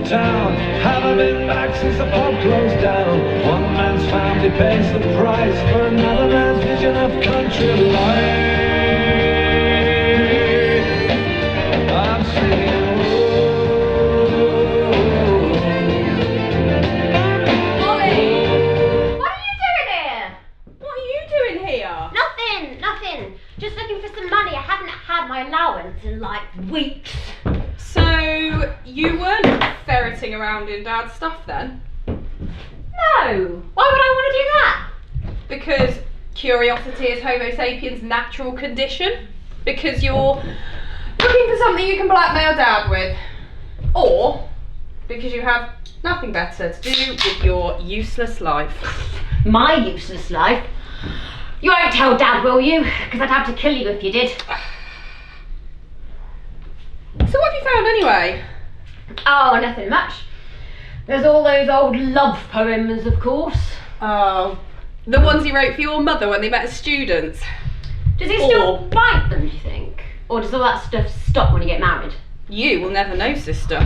town. Haven't been back since the pub closed down. One man's family pays the price for another man's vision of country life. I'm singing. Just looking for some money. I haven't had my allowance in like weeks. So you weren't ferreting around in Dad's stuff then? No. Why would I want to do that? Because curiosity is Homo sapiens' natural condition? Because you're looking for something you can blackmail Dad with? Or because you have nothing better to do with your useless life? My useless life? You won't tell Dad, will you? Because I'd have to kill you if you did. So what have you found anyway? Oh, nothing much. There's all those old love poems, of course. Oh, the ones he wrote for your mother when they met as students. Does he still write them, do you think? Or does all that stuff stop when you get married? You will never know, sister.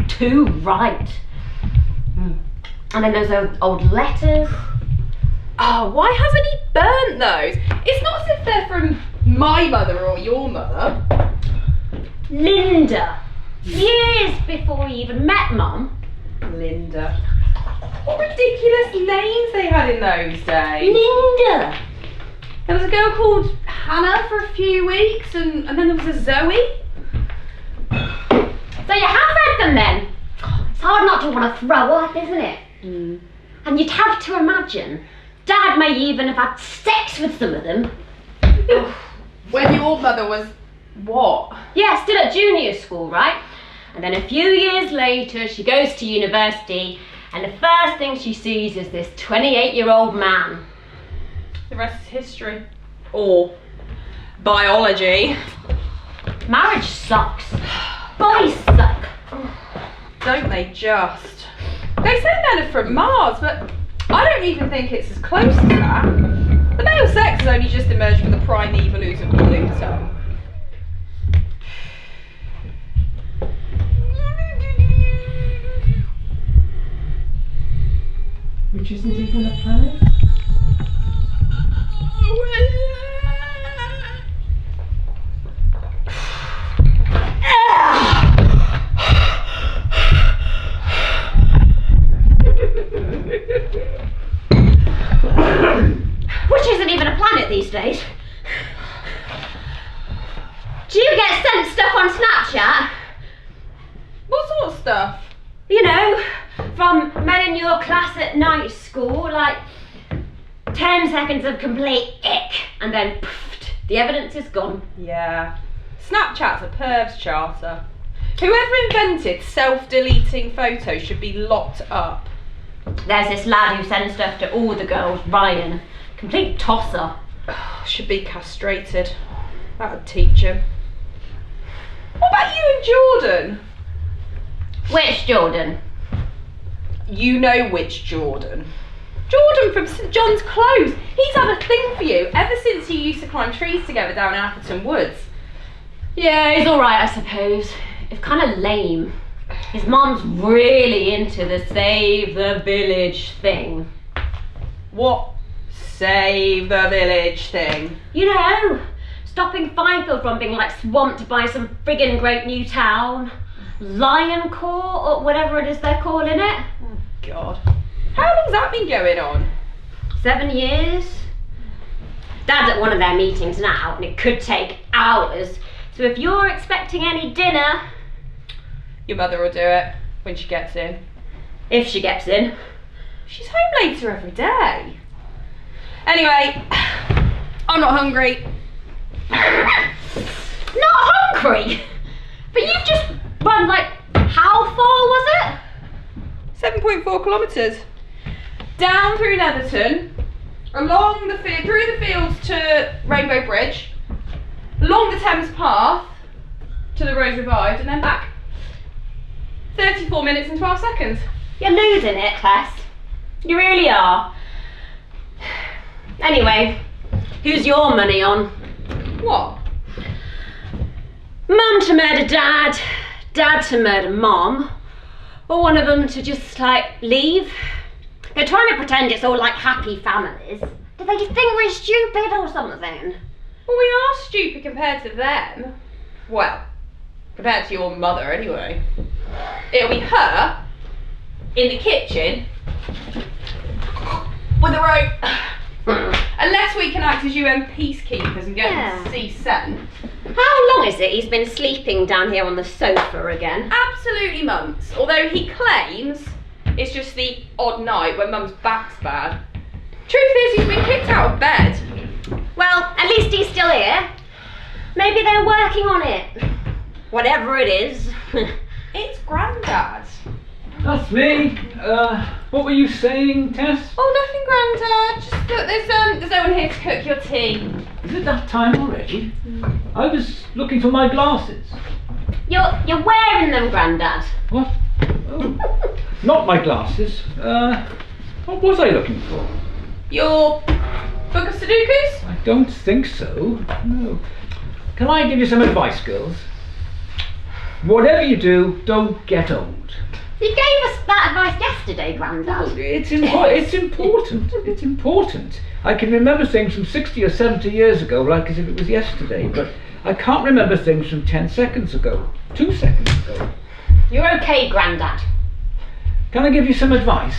Too right. And then there's those old letters. Oh, why hasn't he burnt those? It's not as if they're from my mother or your mother. Linda. Years before we even met, Mum. Linda. What ridiculous names they had in those days. Linda. There was a girl called Hannah for a few weeks and then there was a Zoe. So you have read them then? It's hard not to want to throw up, isn't it? And you'd have to imagine Dad may even have had sex with some of them. When your mother was what? Yeah, still at junior school, right? And then a few years later, she goes to university, and the first thing she sees is this 28-year-old man. The rest is history. Or biology. Marriage sucks. Boys suck. Don't they just? They say men are from Mars, but I don't even think it's as close as that. The male sex has only just emerged from the primeval ooze of Pluto. Which isn't even a planet? Which isn't even a planet these days. Do you get sent stuff on Snapchat? What sort of stuff? You know, from men in your class at night school, like 10 seconds of complete ick, and then poof, the evidence is gone. Yeah. Snapchat's a perv's charter. Whoever invented self-deleting photos should be locked up. There's this lad who sends stuff to all the girls, Ryan. Complete tosser. Should be castrated. That would teach him. What about you and Jordan? Which Jordan? You know which Jordan. Jordan from St John's Close. He's had a thing for you ever since you used to climb trees together down in Appleton Woods. Yeah, he's alright, I suppose. It's kind of lame. His mum's really into the save the village thing. What save the village thing? You know, stopping Fyfield from being like swamped by some friggin' great new town. Lion Court or whatever it is they're calling it. Oh God. How long's that been going on? 7 years. Dad's at one of their meetings now and it could take hours. So if you're expecting any dinner... Your mother will do it when she gets in. If she gets in. She's home later every day. Anyway, I'm not hungry. Not hungry? But you've just run like, how far was it? 7.4 kilometres. Down through Netherton, along the through the fields to Rainbow Bridge, along the Thames Path to the Rose Revived, and then back. 34 minutes and 12 seconds. You're losing it, Tess. You really are. Anyway, who's your money on? What? Mum to murder Dad, Dad to murder Mom, or one of them to just like leave. They're trying to pretend it's all like happy families. Do they think we're stupid or something? Well, we are stupid compared to them. Well, compared to your mother anyway. It'll be her in the kitchen with a rope. Unless we can act as UN peacekeepers and get them to see sent. How long is it he's been sleeping down here on the sofa again? Absolutely months. Although he claims it's just the odd night when Mum's back's bad. Truth is, he's been kicked out of bed. Well, at least he's still here. Maybe they're working on it. Whatever it is. It's Grandad. That's me. What were you saying, Tess? Oh, nothing, Grandad. Just that there's no one here to cook your tea. Is it that time already? I was looking for my glasses. You're wearing them, Grandad. What? Oh, not my glasses. What was I looking for? Your book of Sudokus? I don't think so. No. Can I give you some advice, girls? Whatever you do, don't get old. You gave us that advice yesterday, Grandad. It's important. It's important. I can remember things from 60 or 70 years ago like as if it was yesterday, but I can't remember things from 10 seconds ago, 2 seconds ago. You're okay, Grandad. Can I give you some advice?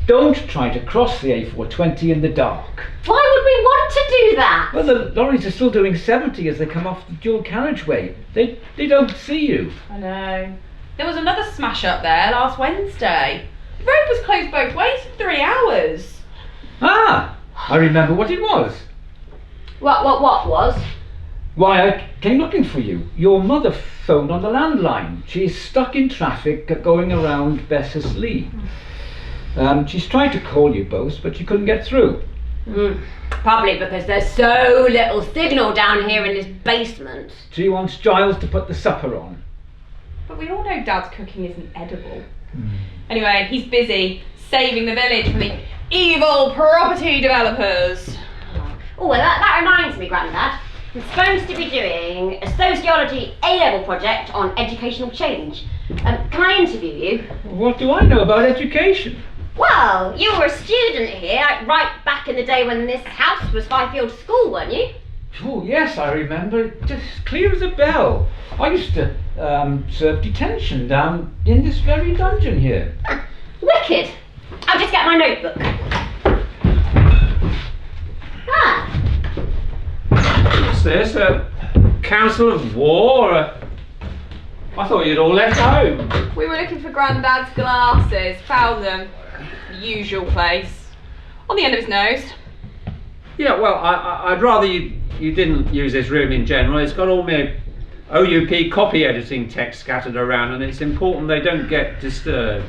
Don't try to cross the A420 in the dark. Why would we want to do that? Well, the lorries are still doing 70 as they come off the dual carriageway. They don't see you. I know. There was another smash up there last Wednesday. The road was closed both ways for 3 hours. Ah, I remember what it was. What was? Why, I came looking for you. Your mother phoned on the landline. She's stuck in traffic going around Bessesley. She's tried to call you both, but she couldn't get through. Probably because there's so little signal down here in this basement. She wants Giles to put the supper on. But we all know Dad's cooking isn't edible. Anyway, he's busy saving the village from the evil property developers. Oh, well, that reminds me, Grandad. I'm supposed to be doing a sociology A-level project on educational change. Can I interview you? What do I know about education? Well, you were a student here, right back in the day when this house was Fyfield School, weren't you? Oh, yes, I remember. Just clear as a bell. I used to serve detention down in this very dungeon here. Wicked. I'll just get my notebook. What's this? A council of war? I thought you'd all left home. We were looking for Grandad's glasses, found them. The usual place. On the end of his nose. Yeah, well, I'd rather you didn't use this room in general. It's got all my OUP copy editing text scattered around, and it's important they don't get disturbed.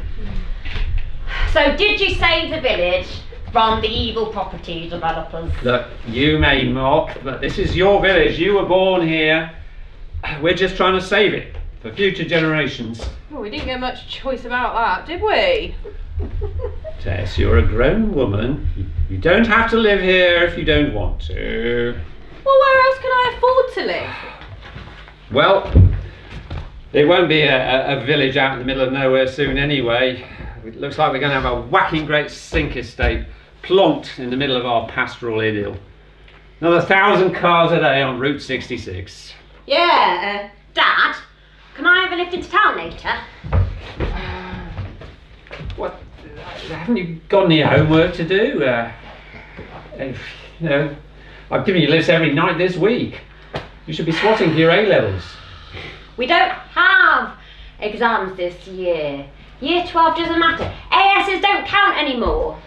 So did you save the village from the evil property developers? Look, you may mock, but this is your village. You were born here. We're just trying to save it for future generations. Well, we didn't get much choice about that, did we? Tess, you're a grown woman. You don't have to live here if you don't want to. Well, where else can I afford to live? Well, it won't be a village out in the middle of nowhere soon anyway. It looks like we're going to have a whacking great sink estate plonked in the middle of our pastoral idyll. Another 1,000 cars a day on Route 66. Yeah, Dad, can I have a lift into town later? What? Haven't you got any homework to do? You know, I've given you lists every night this week. You should be swatting for your A-levels. We don't have exams this year. Year 12 doesn't matter. ASs don't count anymore.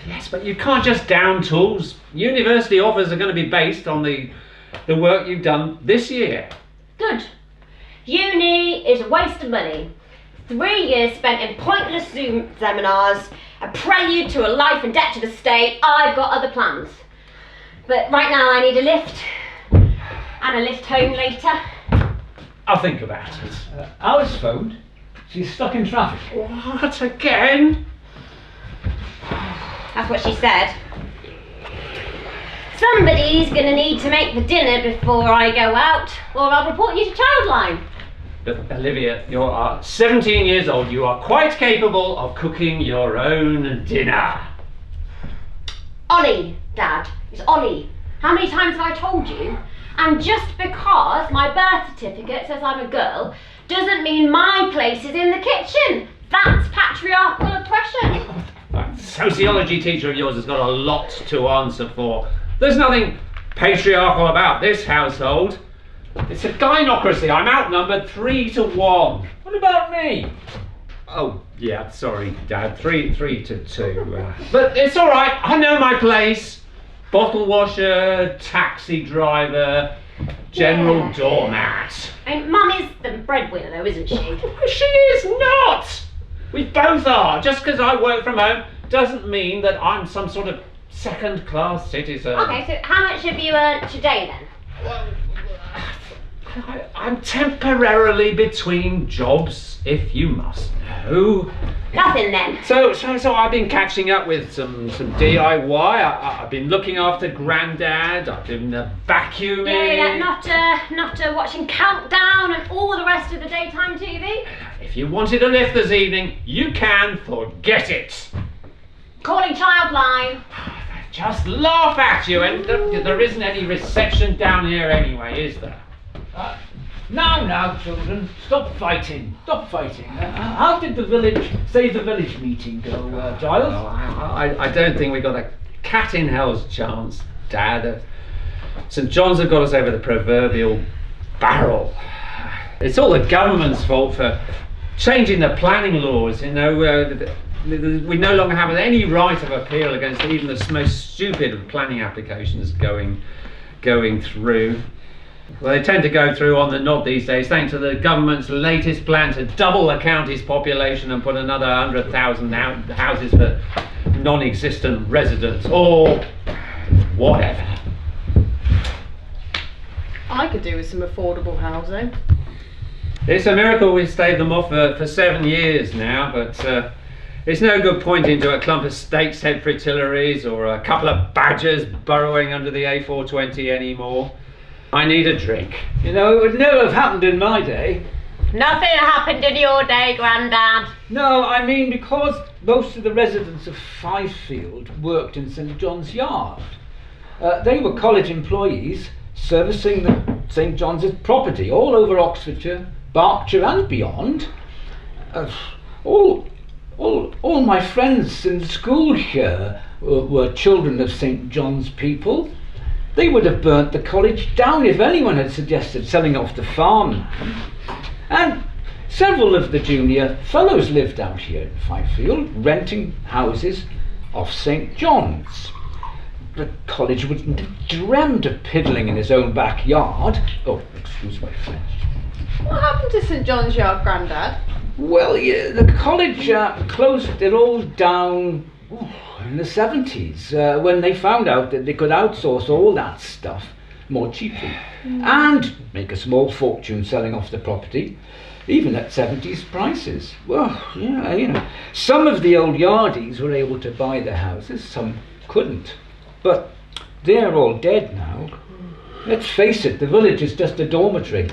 Yes, but you can't just down tools. University offers are going to be based on the work you've done this year. Good. Uni is a waste of money. 3 years spent in pointless Zoom seminars, a prelude to a life in debt to the state. I've got other plans. But right now I need a lift. And a lift home later. I'll think about it. Alice phoned. She's stuck in traffic. What, again? That's what she said. Somebody's gonna need to make the dinner before I go out, or I'll report you to Childline. But Olivia, you are 17 years old. You are quite capable of cooking your own dinner. Ollie, Dad. It's Ollie. How many times have I told you? And just because my birth certificate says I'm a girl doesn't mean my place is in the kitchen. That's patriarchal oppression. That sociology teacher of yours has got a lot to answer for. There's nothing patriarchal about this household. It's a gynocracy. I'm outnumbered 3 to 1. What about me? Oh, yeah, sorry, Dad. 3 to 2. But it's all right. I know my place. Bottle washer, taxi driver, general doormat. And Mum is the breadwinner though, isn't she? She is not! We both are. Just because I work from home doesn't mean that I'm some sort of second-class citizen. Okay, so how much have you earned today then? Well, I'm temporarily between jobs, if you must know. Nothing then. So I've been catching up with some DIY. I've been looking after Grandad. I've been vacuuming. Yeah, not watching Countdown and all the rest of the daytime TV. If you wanted a lift this evening, you can forget it. Calling Childline. Just laugh at you, and there isn't any reception down here anyway, is there? Now, children, stop fighting. How did the Save the Village meeting go, Giles? I don't think we got a cat in hell's chance, Dad. St John's have got us over the proverbial barrel. It's all the government's fault for changing the planning laws. You know, we no longer have any right of appeal against even the most stupid of planning applications going through. Well, they tend to go through on the nod these days, thanks to the government's latest plan to double the county's population and put another 100,000 houses for non-existent residents, or whatever. I could do with some affordable housing. It's a miracle we've stayed them off for 7 years now, but it's no good pointing to a clump of stakes head fritillaries or a couple of badgers burrowing under the A420 anymore. I need a drink. You know, it would never have happened in my day. Nothing happened in your day, Grandad. No, I mean because most of the residents of Fyfield worked in St John's Yard. They were college employees servicing the St John's property all over Oxfordshire, Berkshire and beyond. All my friends in school here were children of St John's people. They would have burnt the college down if anyone had suggested selling off the farm. And several of the junior fellows lived out here in Fyfield, renting houses off St John's. The college wouldn't have dreamt of piddling in his own backyard. Oh, excuse my French. What happened to St John's Yard, Grandad? Well, yeah, the college closed it all down in the 70s when they found out that they could outsource all that stuff more cheaply and make a small fortune selling off the property, even at 70s prices. Well, yeah, you know, some of the old yardies were able to buy their houses, some couldn't. But they're all dead now. Let's face it, the village is just a dormitory.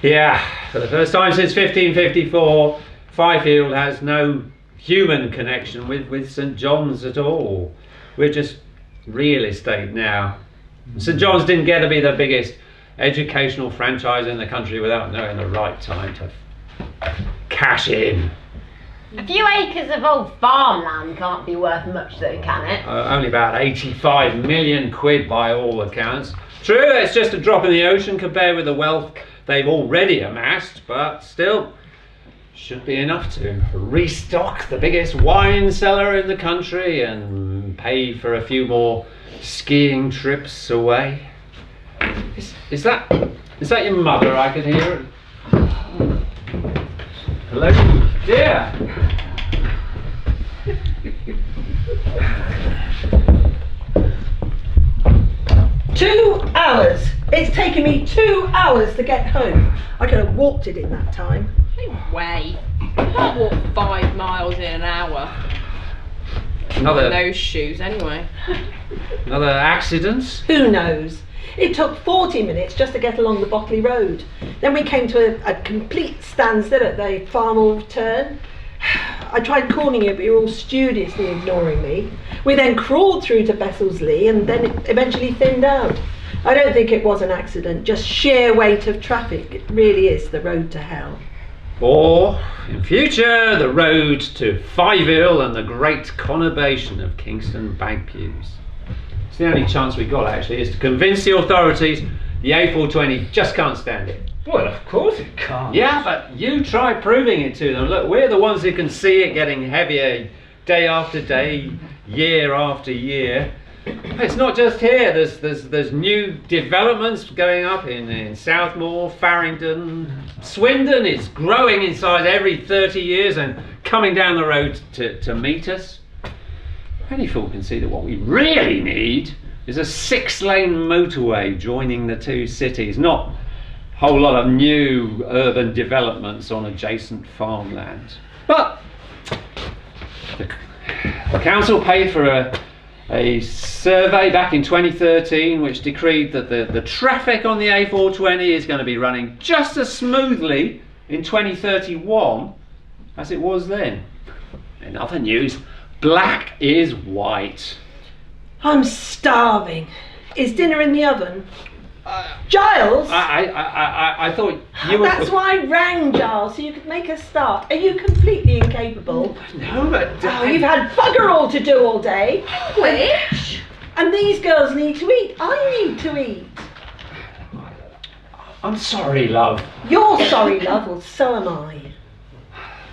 Yeah, for the first time since 1554, Fyfield has no human connection with St John's at all. We're just real estate now. St John's didn't get to be the biggest educational franchise in the country without knowing the right time to cash in. A few acres of old farmland can't be worth much though, can it? Only about 85 million quid by all accounts. True, it's just a drop in the ocean compared with the wealth they've already amassed, but still should be enough to restock the biggest wine cellar in the country and pay for a few more skiing trips away. Is that your mother? I could hear it. Hello, dear. 2 hours. It's taken me 2 hours to get home. I could have walked it in that time. No way. You can't walk 5 miles in an hour. Another Those shoes, anyway. accident? Who knows? It took 40 minutes just to get along the Bockley Road. Then we came to a complete standstill at the Farnhall turn. I tried calling you, but you were all studiously ignoring me. We then crawled through to Besselsley and then it eventually thinned out. I don't think it was an accident, just sheer weight of traffic. It really is the road to hell. Or, in future, the road to Fyfield and the great conurbation of Kingston Bagpues. It's the only chance we got, actually, is to convince the authorities the A420 just can't stand it. Well, of course it can't. Yeah, but you try proving it to them. Look, we're the ones who can see it getting heavier day after day, year after year. It's not just here. There's new developments going up in Southmoor, Farringdon. Swindon is growing in size every 30 years and coming down the road to meet us. Any fool can see that what we really need is a 6-lane motorway joining the two cities, not a whole lot of new urban developments on adjacent farmland. But the council paid for a survey back in 2013 which decreed that the traffic on the A420 is going to be running just as smoothly in 2031 as it was then. In other news, black is white. I'm starving. Is dinner in the oven? Giles? I thought you were... That's why I rang, Giles, so you could make a start. Are you completely incapable? No, but... Oh, you've had bugger all to do all day. Which? And these girls need to eat. I need to eat. I'm sorry, love. You're sorry, love, well, so am I.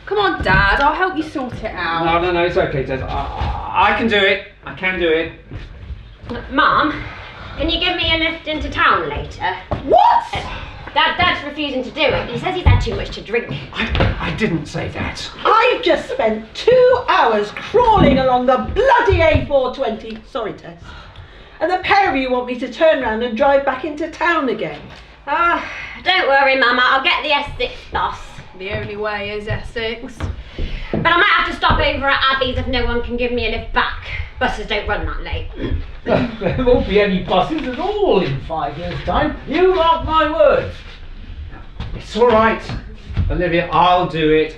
Come on, Dad, I'll help you sort it out. No, it's okay, Tess. I can do it. I can do it. Mum, can you give me a lift into town later? What? Dad's refusing to do it. He says he's had too much to drink. I didn't say that. I've just spent 2 hours crawling along the bloody A420. Sorry, Tess. And the pair of you want me to turn round and drive back into town again. Oh, don't worry, Mama. I'll get the S6 bus. The only way is Essex. But I might have to stop over at Abby's if no one can give me a lift back. Buses don't run that late. There won't be any buses at all in 5 years' time. You mark my words. It's all right, Olivia. I'll do it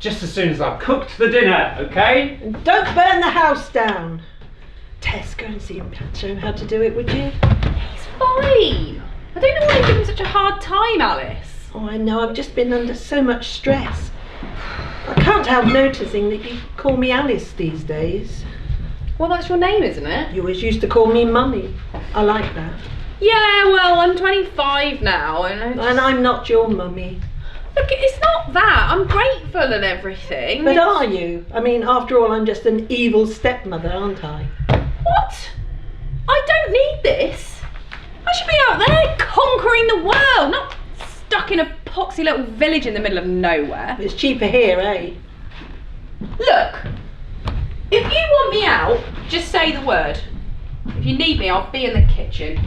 just as soon as I've cooked the dinner, okay? And don't burn the house down. Tess, go and see him. Show him how to do it, would you? He's fine. I don't know why you give him such a hard time, Alice. Oh, I know. I've just been under so much stress. I can't help noticing that you call me Alice these days. Well, that's your name, isn't it? You always used to call me Mummy. I like that. Yeah, well, I'm 25 now, and I'm not your mummy. Look, it's not that. I'm grateful and everything. But are you? I mean, after all, I'm just an evil stepmother, aren't I? What? I don't need this. I should be out there conquering the world, not stuck in a poxy little village in the middle of nowhere. It's cheaper here, eh? Look, if you want me out, just say the word. If you need me, I'll be in the kitchen.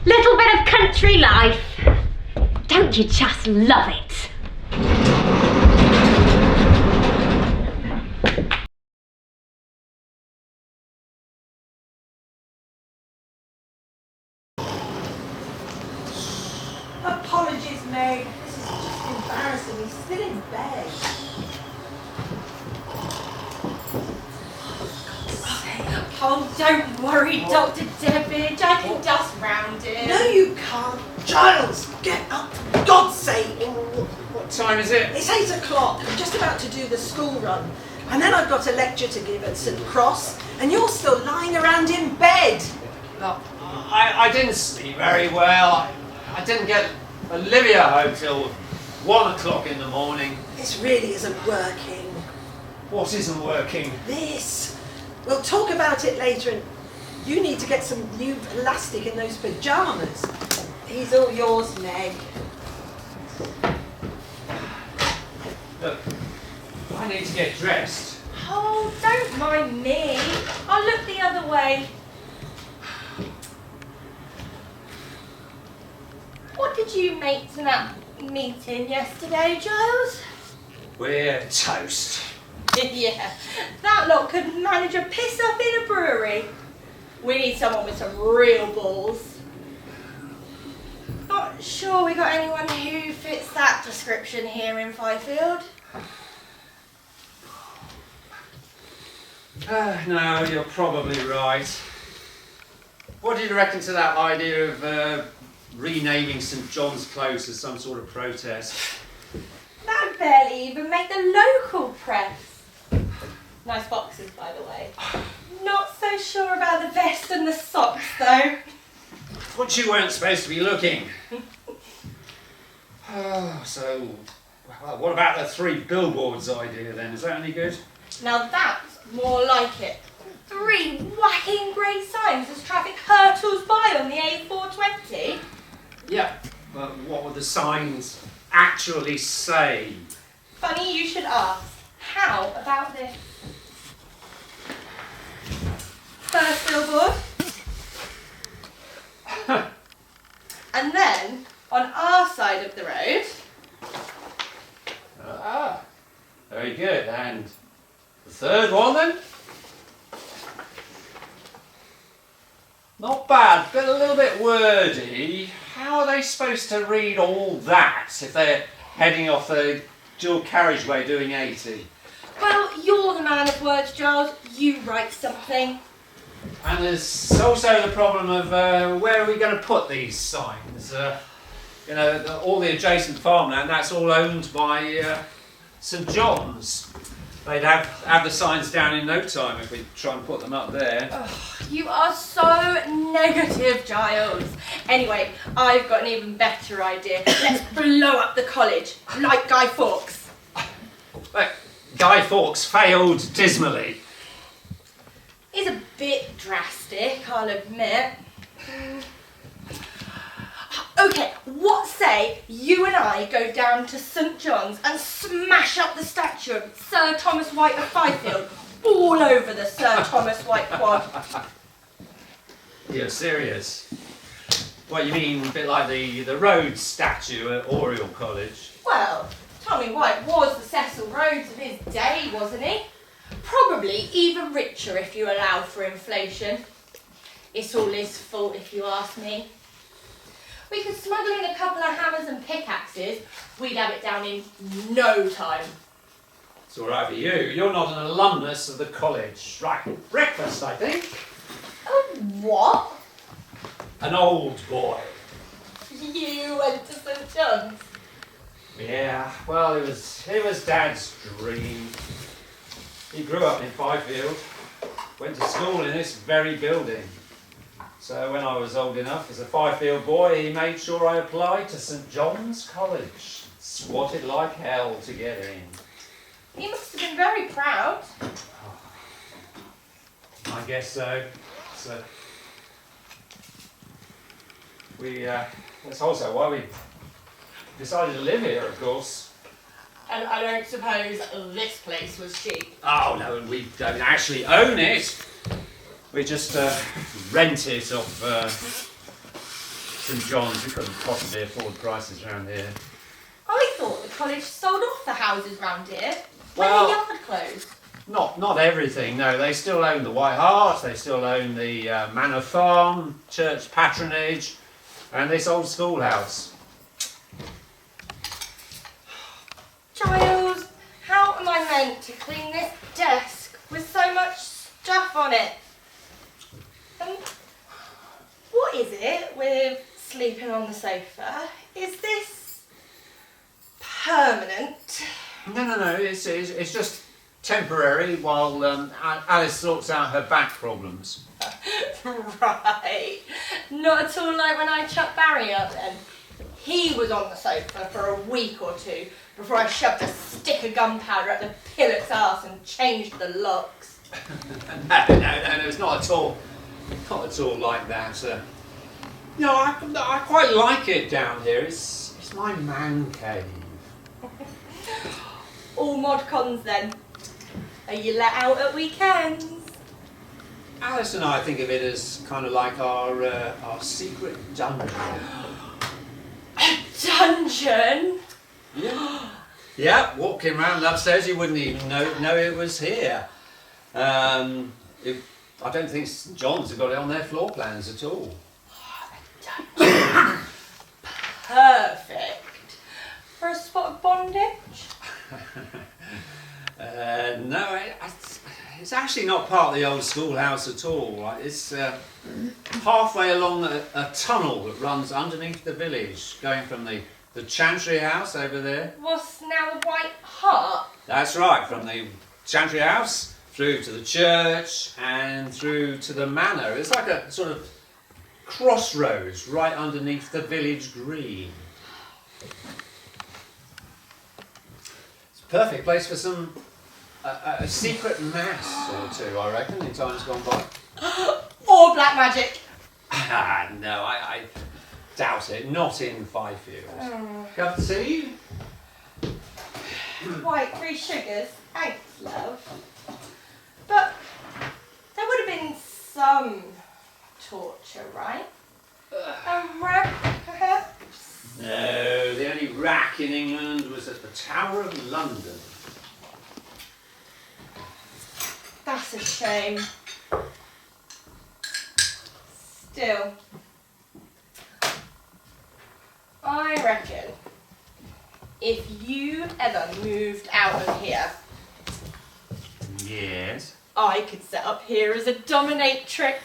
Little bit of country life. Don't you just love it? Apologies, Meg. This is just embarrassing. He's still in bed. Oh, don't worry, Dr. Debbage. I can dust round it. No, you can't. Giles, get up, for God's sake. What time is it? It's 8 o'clock. I'm just about to do the school run. And then I've got a lecture to give at St. Cross, and you're still lying around in bed. No, I didn't sleep very well. I didn't get Olivia home till 1 o'clock in the morning. This really isn't working. What isn't working? This. We'll talk about it later, and you need to get some new elastic in those pyjamas. These are all yours, Meg. Look, I need to get dressed. Oh, don't mind me. I'll look the other way. What did you make tonight? meeting yesterday, Giles? We're toast. Yeah, that lot could manage a piss up in a brewery. We need someone with some real balls. Not sure we got anyone who fits that description here in Fyfield. No, you're probably right. What do you reckon to that idea of renaming St John's Close as some sort of protest? That barely even make the local press. Nice boxes, by the way. Not so sure about the vest and the socks, though. But you weren't supposed to be looking. So, well, what about the 3 billboards idea then? Is that any good? Now that's more like it. 3 whacking grey signs as traffic hurtles by on the A420. Yeah, but what would the signs actually say? Funny you should ask. How about this? First billboard. And then, on our side of the road... Very good. And the 3rd one then? Not bad, but a little bit wordy. How are they supposed to read all that if they're heading off the dual carriageway doing 80? Well, you're the man of words, Giles. You write something. And there's also the problem of where are we going to put these signs? You know, all the adjacent farmland, that's all owned by St John's. They'd have the signs down in no time if we try and put them up there. Oh, you are so negative, Giles. Anyway, I've got an even better idea. Let's blow up the college, like Guy Fawkes. But Guy Fawkes failed dismally. It's a bit drastic, I'll admit. Okay, what say you and I go down to St John's and smash up the statue of Sir Thomas White of Fyfield all over the Sir Thomas White quad? You're serious? What, you mean a bit like the Rhodes statue at Oriel College? Well, Tommy White was the Cecil Rhodes of his day, wasn't he? Probably even richer if you allow for inflation. It's all his fault if you ask me. We could smuggle in a couple of hammers and pickaxes, we'd have it down in no time. It's all right for you. You're not an alumnus of the college. Right, breakfast, I think. Oh, what? An old boy. You went to St John's? Yeah, well, it was Dad's dream. He grew up in Fyfield, went to school in this very building. So when I was old enough as a Fyfield boy, he made sure I applied to St John's College. Swatted like hell to get in. He must have been very proud. I guess so. So that's also why we decided to live here, of course. And I don't suppose this place was cheap. Oh no, we don't actually own it. We just rent it off St John's. We couldn't possibly afford prices around here. I thought the college sold off the houses round here when Well, the yard closed. Not everything, no. They still own the White Hart, they still own the Manor Farm, church patronage, and this old schoolhouse. Giles, how am I meant to clean this desk with so much stuff on it? What is it with sleeping on the sofa? Is this permanent? No, it's just temporary while Alice sorts out her back problems. Right. Not at all like when I chucked Barry up then. He was on the sofa for a week or two before I shoved a stick of gunpowder up the pilot's arse and changed the locks. No, it's not at all. Not at all like that. No, I quite like it down here. It's my man cave. All mod cons then. Are you let out at weekends? Alice and I think of it as kind of like our secret dungeon. A dungeon? Yeah. Yeah, walking round upstairs, you wouldn't even know it was here. I don't think St John's have got it on their floor plans at all. Perfect. For a spot of bondage? No, it's actually not part of the old schoolhouse at all. Right? It's halfway along a tunnel that runs underneath the village, going from the Chantry House over there. What's now the White Hart? That's right, from the Chantry House through to the church and through to the manor. It's like a sort of crossroads right underneath the village green. It's a perfect place for some a secret mass or two, I reckon, in times gone by. Or black magic? No, I doubt it. Not in Fyfield. Cup of tea? Quite 3 sugars. Thanks, love. But there would have been some torture, right? A rack, perhaps? No, the only rack in England was at the Tower of London. That's a shame. Still, I reckon if you ever moved out of here, Yes. I could set up here as a dominatrix.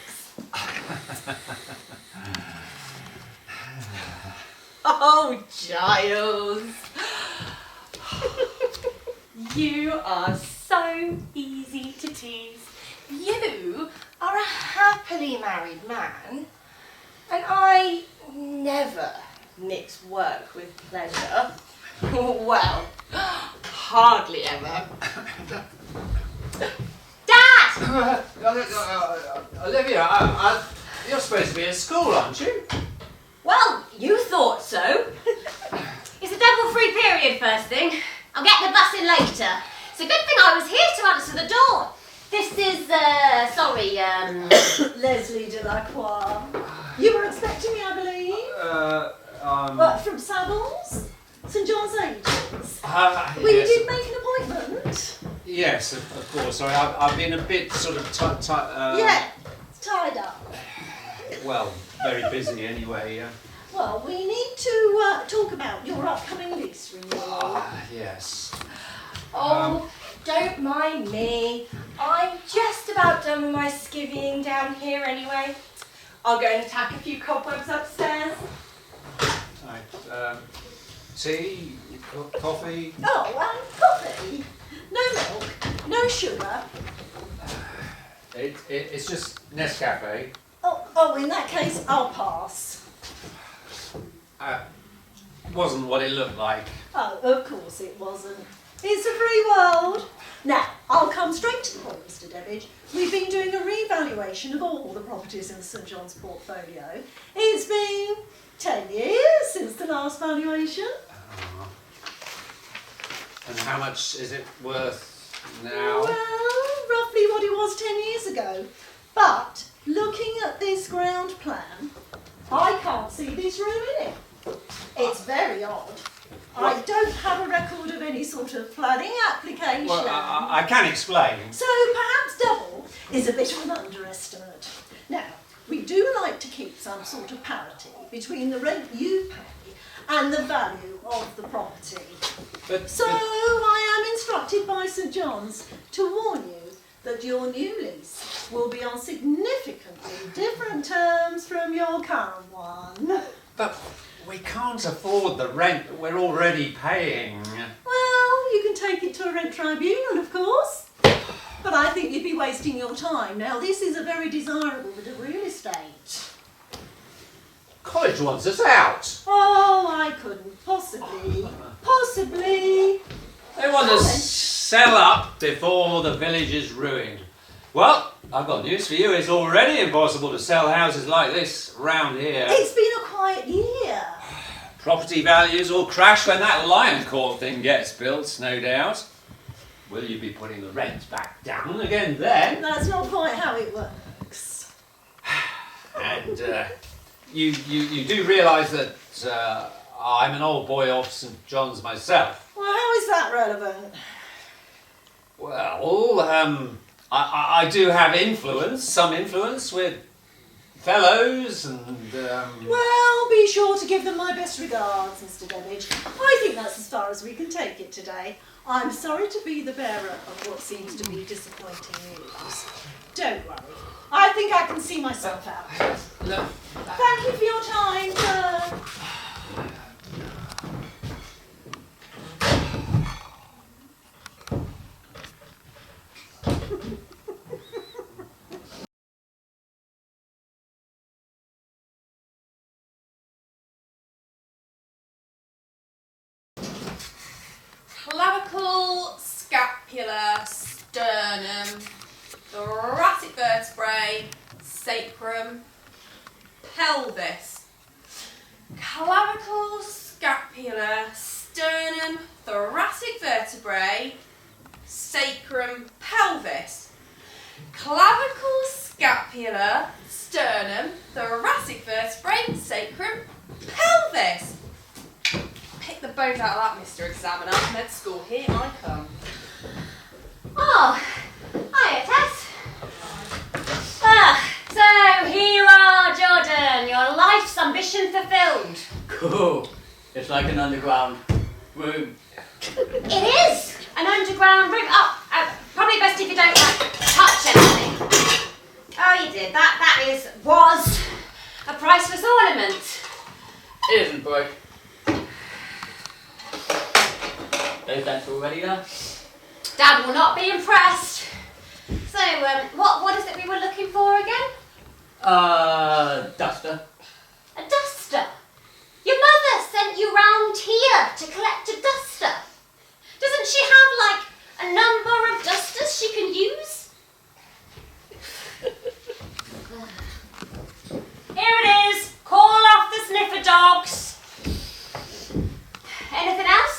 Oh, Giles. You are so easy to tease. You are a happily married man, and I never mix work with pleasure. Well, hardly ever. Dad! Olivia, you're supposed to be at school, aren't you? Well, you thought so. It's a devil-free period first thing. I'll get the bus in later. It's a good thing I was here to answer the door. This is, Leslie Delacroix. You were expecting me, I believe. What, from Savills? St John's Agents? Well, you yes. did make an appointment. Yes, of course. Sorry, I've been a bit sort of Yeah, it's tied up. Well, very busy anyway. Well, we need to talk about your upcoming lease renewal. Yes. Oh, don't mind me. I'm just about done with my skivvying down here anyway. I'll go and tack a few cobwebs upstairs. Right. Tea, coffee. Oh, coffee. No milk, no sugar. It's just Nescafe. Oh, in that case, I'll pass. Wasn't what it looked like. Oh, of course it wasn't. It's a free world. Now, I'll come straight to the point, Mr. Debbage. We've been doing a revaluation of all the properties in St John's portfolio. It's been 10 years since the last valuation. And how much is it worth now? Well, roughly what it was 10 years ago. But looking at this ground plan, I can't see this room in it. It's very odd. I don't have a record of any sort of flooding application. Well, I can explain. So perhaps double is a bit of an underestimate. Now, we do like to keep some sort of parity between the rent you pay and the value of the property. So I am instructed by St John's to warn you that your new lease will be on significantly different terms from your current one. But we can't afford the rent that we're already paying. Well, you can take it to a rent tribunal, of course. But I think you'd be wasting your time. Now, this is a very desirable bit of real estate. College wants us out. Oh, I couldn't possibly. They want to sell up before the village is ruined. Well, I've got news for you. It's already impossible to sell houses like this round here. It's been a quiet year. Property values will crash when that Lion Court thing gets built, no doubt. Will you be putting the rent back down again then? That's not quite how it works. And you do realise that I'm an old boy off St John's myself. Well, how is that relevant? Well, I do have some influence with fellows and... Well, be sure to give them my best regards, Mr. Debbage. I think that's as far as we can take it today. I'm sorry to be the bearer of what seems to be disappointing news. Don't worry. I think I can see myself out. Look. Thank you for your time, sir. Clavicle, scapula, sternum, thoracic vertebrae, sacrum, pelvis. Clavicle, scapula, sternum, thoracic vertebrae, sacrum, pelvis. Clavicle, scapula, sternum, thoracic vertebrae, sacrum, pelvis. Pick the bones out of that, Mr. Examiner. Med school, here I come. Oh, hiya, Tess. So here you are, Jordan. Your life's ambition fulfilled. Cool. It's like an underground room. It is an underground room. Probably best if you don't touch anything. Oh, you did. That was a priceless ornament. It isn't, boy. No thanks already, though. Dad will not be impressed. So, what is it we were looking for again? Duster. A duster. Your mother sent you round here to collect a duster. Doesn't she have, like, a number of dusters she can use? Here it is. Call off the sniffer dogs. Anything else?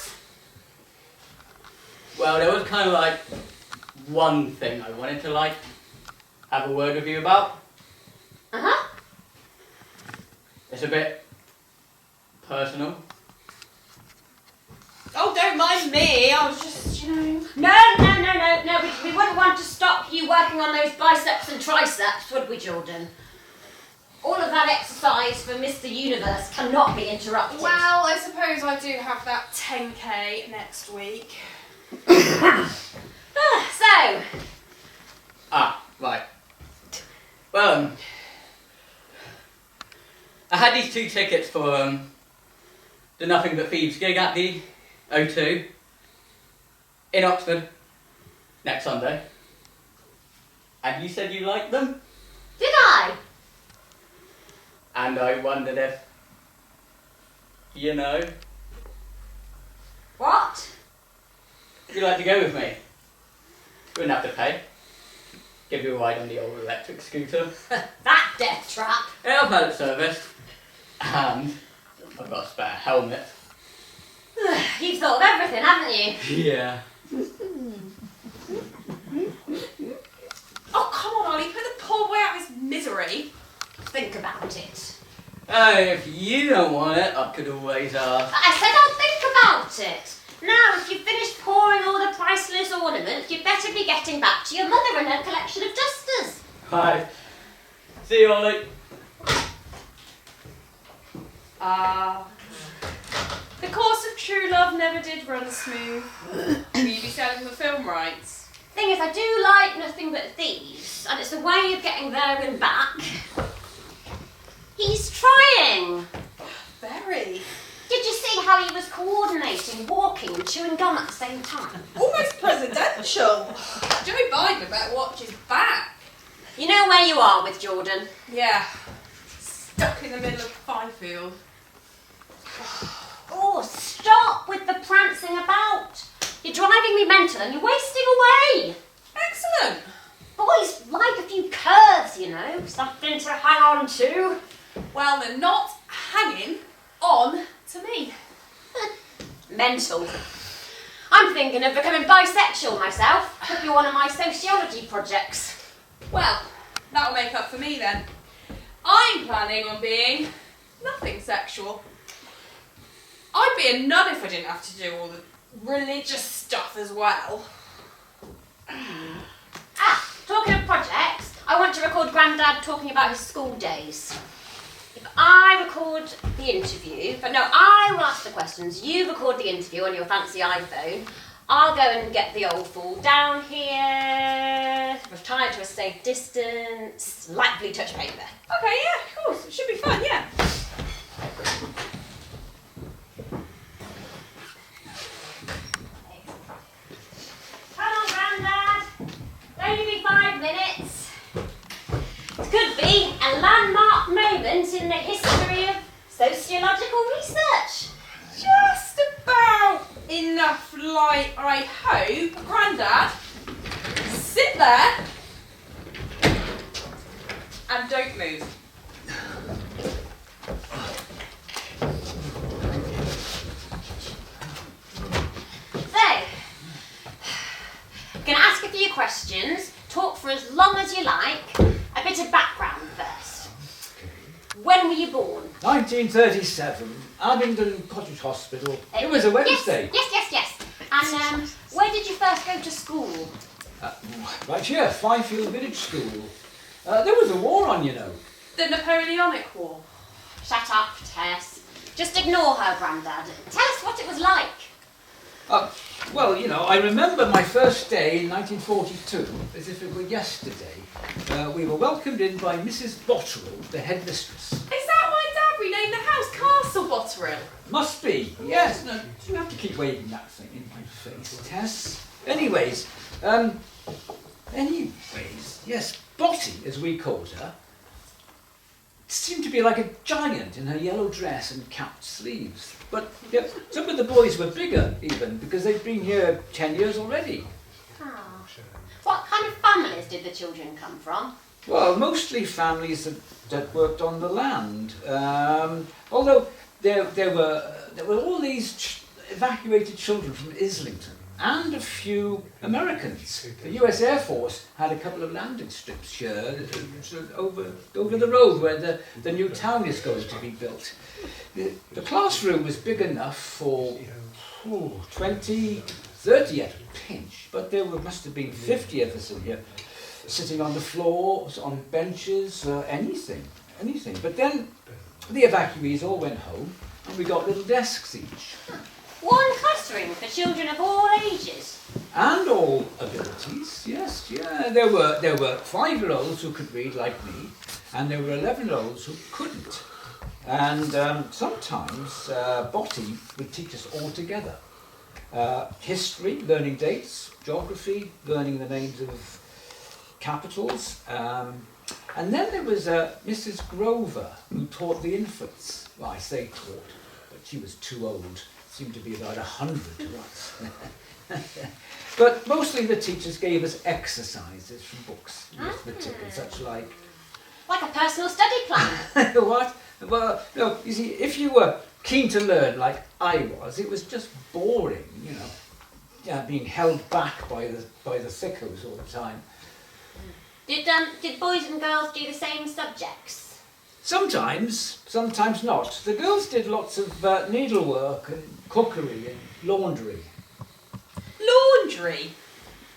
Well, there was kind of like one thing I wanted to have a word with you about. Uh-huh. It's a bit personal. Oh, don't mind me. I was just, No. We wouldn't want to stop you working on those biceps and triceps, would we, Jordan? All of that exercise for Mr. Universe cannot be interrupted. Well, I suppose I do have that 10k next week. So, Right. Well, I had these 2 tickets for the Nothing But Thieves gig at the O2 in Oxford next Sunday. And you said you liked them? did I? And I wondered if, What? you'd like to go with me. You wouldn't have to pay. Give you a ride on the old electric scooter. That death trap. I've had it serviced. And I've got a spare helmet. You've thought of everything, haven't you? Yeah. Oh, come on, Ollie. Put the poor boy out of his misery. Think about it. If you don't want it, I could always ask. I said I'll think about it. Now, if you've finished pouring all the priceless ornaments, you'd better be getting back to your mother and her collection of dusters. Bye. See you, Ollie. The course of true love never did run smooth. Will you be selling the film rights? Thing is, I do like Nothing But Thieves, and it's a way of getting there and back. He's trying. Very. Did you see how he was coordinating, walking and chewing gum at the same time? Almost presidential. Joe Biden better watch his back. You know where you are with Jordan. Yeah. Stuck in the middle of Fyfield. Oh, stop with the prancing about. You're driving me mental and you're wasting away. Excellent. Boys like a few curves, something to hang on to. Well, they're not hanging on to me. Mental. I'm thinking of becoming bisexual myself. Could be one of my sociology projects. Well, that'll make up for me then. I'm planning on being nothing sexual. I'd be a nun if I didn't have to do all the religious stuff as well. Talking of projects, I want to record Grandad talking about his school days. If I record the interview, but no, I will ask the questions, you record the interview on your fancy iPhone, I'll go and get the old fool down here, retire to a safe distance, lightly touch paper. Okay, yeah, of course, it should be fun, yeah. Come on, Grandad. Only be 5 minutes. It could be a landmark moment in the history of sociological research. Just about enough light, I hope. Grandad, sit there and don't move. So, I'm going to ask a few questions, talk for as long as you like. A bit of background first. When were you born? 1937, Abingdon Cottage Hospital. It was a Wednesday. Yes. And where did you first go to school? Right here, Fyfield Village School. There was a war on, you know. The Napoleonic War. Shut up, Tess. Just ignore her, Grandad. Tell us what it was like. Well, you know, I remember my first day in 1942, as if it were yesterday. We were welcomed in by Mrs. Botterill, the headmistress. Is that why Dad renamed the house Castle Botterill? Must be, yes. No, you have to keep waving that thing in my face, Tess. Anyways, yes, Botty, as we called her, seemed to be like a giant in her yellow dress and capped sleeves. But yeah, some of the boys were bigger even, because they'd been here 10 years already. Oh. What kind of families did the children come from? Well, mostly families that worked on the land. Although there were all these evacuated children from Islington and a few Americans. The US Air Force had a couple of landing strips here over the road where the new town is going to be built. The classroom was big enough for 20, 30 at a pinch, but there must have been 50 of us in here, sitting on the floors, on benches, anything. But then the evacuees all went home, and we got little desks each. One classroom for children of all ages. And all abilities, yes, yeah. There were 5-year-olds who could read like me, and there were 11-year-olds who couldn't. And sometimes Botty would teach us all together. History, learning dates, geography, learning the names of capitals. And then there was Mrs. Grover, who taught the infants. Well, I say taught, but she was too old. Seemed to be about 100 to us. But mostly the teachers gave us exercises from books, arithmetic and such like. Like a personal study plan. What? Well, no, you see, if you were keen to learn like I was, it was just boring, you know. Yeah, being held back by the thickos all the time. Did boys and girls do the same subjects? Sometimes not. The girls did lots of needlework and cookery and laundry. Laundry?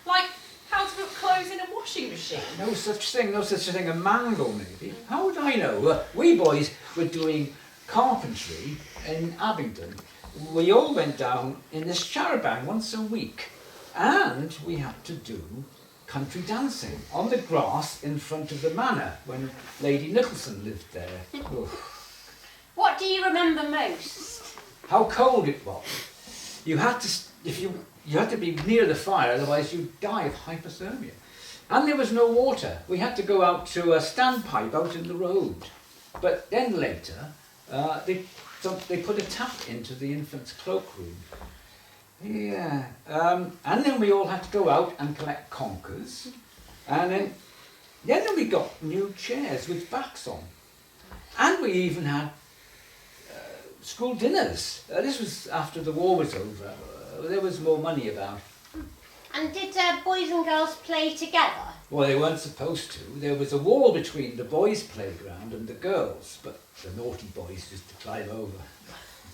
Like how to put clothes in a washing machine? No such thing, a mangle maybe. How would I know? We boys were doing carpentry in Abingdon. We all went down in this charabanc once a week, and we had to do country dancing on the grass in front of the manor when Lady Nicholson lived there. What do you remember most? How cold it was. You had to be near the fire, otherwise you'd die of hypothermia. And there was no water. We had to go out to a standpipe out in the road. But then later, they put a tap into the infant's cloakroom. Yeah. And then we all had to go out and collect conkers. And then we got new chairs with backs on. And we even had school dinners. This was after the war was over. There was more money about. And did boys and girls play together? Well, they weren't supposed to. There was a wall between the boys' playground and the girls, but the naughty boys used to climb over.